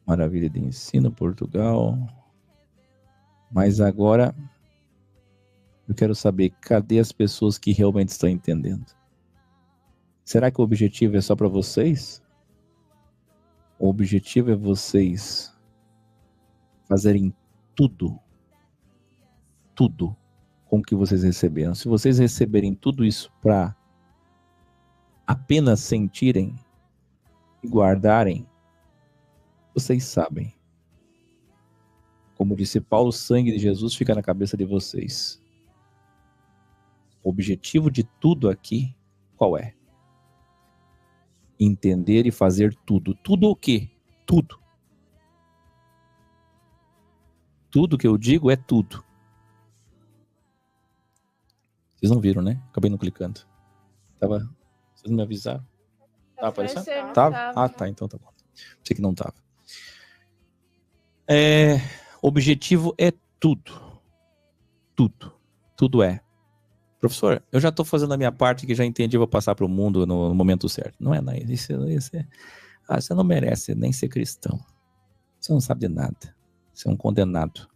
Maravilha de ensino, Portugal. Mas agora eu quero saber, cadê as pessoas que realmente estão entendendo? Será que o objetivo é só para vocês? O objetivo é vocês fazerem tudo com o que vocês receberam. Se vocês receberem tudo isso para apenas sentirem e guardarem, vocês sabem. Como disse Paulo, o sangue de Jesus fica na cabeça de vocês. O objetivo de tudo aqui, qual é? Entender e fazer tudo. Tudo o quê? Tudo. Tudo que eu digo é tudo. Vocês não viram, né? Acabei não clicando. Vocês não me avisaram? Tá aparecendo? Tava? Ah, tá. Então tá bom. Sei que não tava. O objetivo é tudo. Tudo. Tudo é. Professor, eu já estou fazendo a minha parte que já entendi, vou passar para o mundo no momento certo. Não é nada. Você não merece nem ser cristão. Você não sabe de nada. Você é um condenado.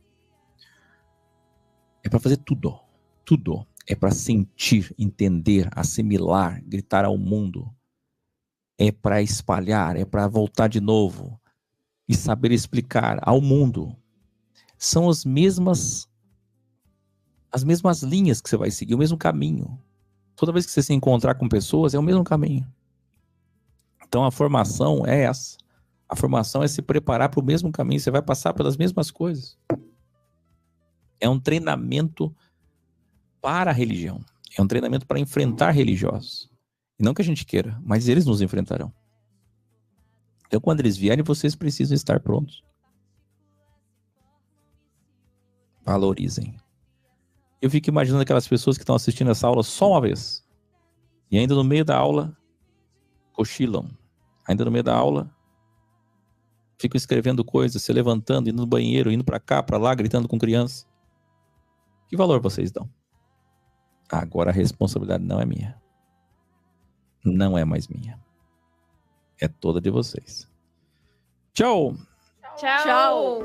É para fazer tudo. Tudo. É para sentir, entender, assimilar, gritar ao mundo. É para espalhar, é para voltar de novo e saber explicar ao mundo. São as mesmas linhas que você vai seguir, o mesmo caminho. Toda vez que você se encontrar com pessoas, é o mesmo caminho. Então a formação é essa. A formação é se preparar para o mesmo caminho, você vai passar pelas mesmas coisas. É um treinamento para a religião. É um treinamento para enfrentar religiosos. E não que a gente queira, mas eles nos enfrentarão. Então quando eles vierem, vocês precisam estar prontos. Valorizem. Eu fico imaginando aquelas pessoas que estão assistindo essa aula só uma vez. E ainda no meio da aula, cochilam. Ainda no meio da aula, ficam escrevendo coisas, se levantando, indo no banheiro, indo para cá, para lá, gritando com criança. Que valor vocês dão? Agora a responsabilidade não é minha. Não é mais minha. É toda de vocês. Tchau! Tchau!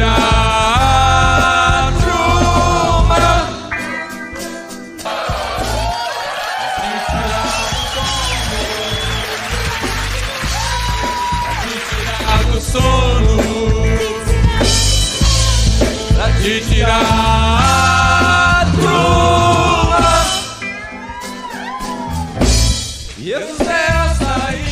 tirar a truma, pra te tirar do sono, pra te tirar a truma. E eu saí.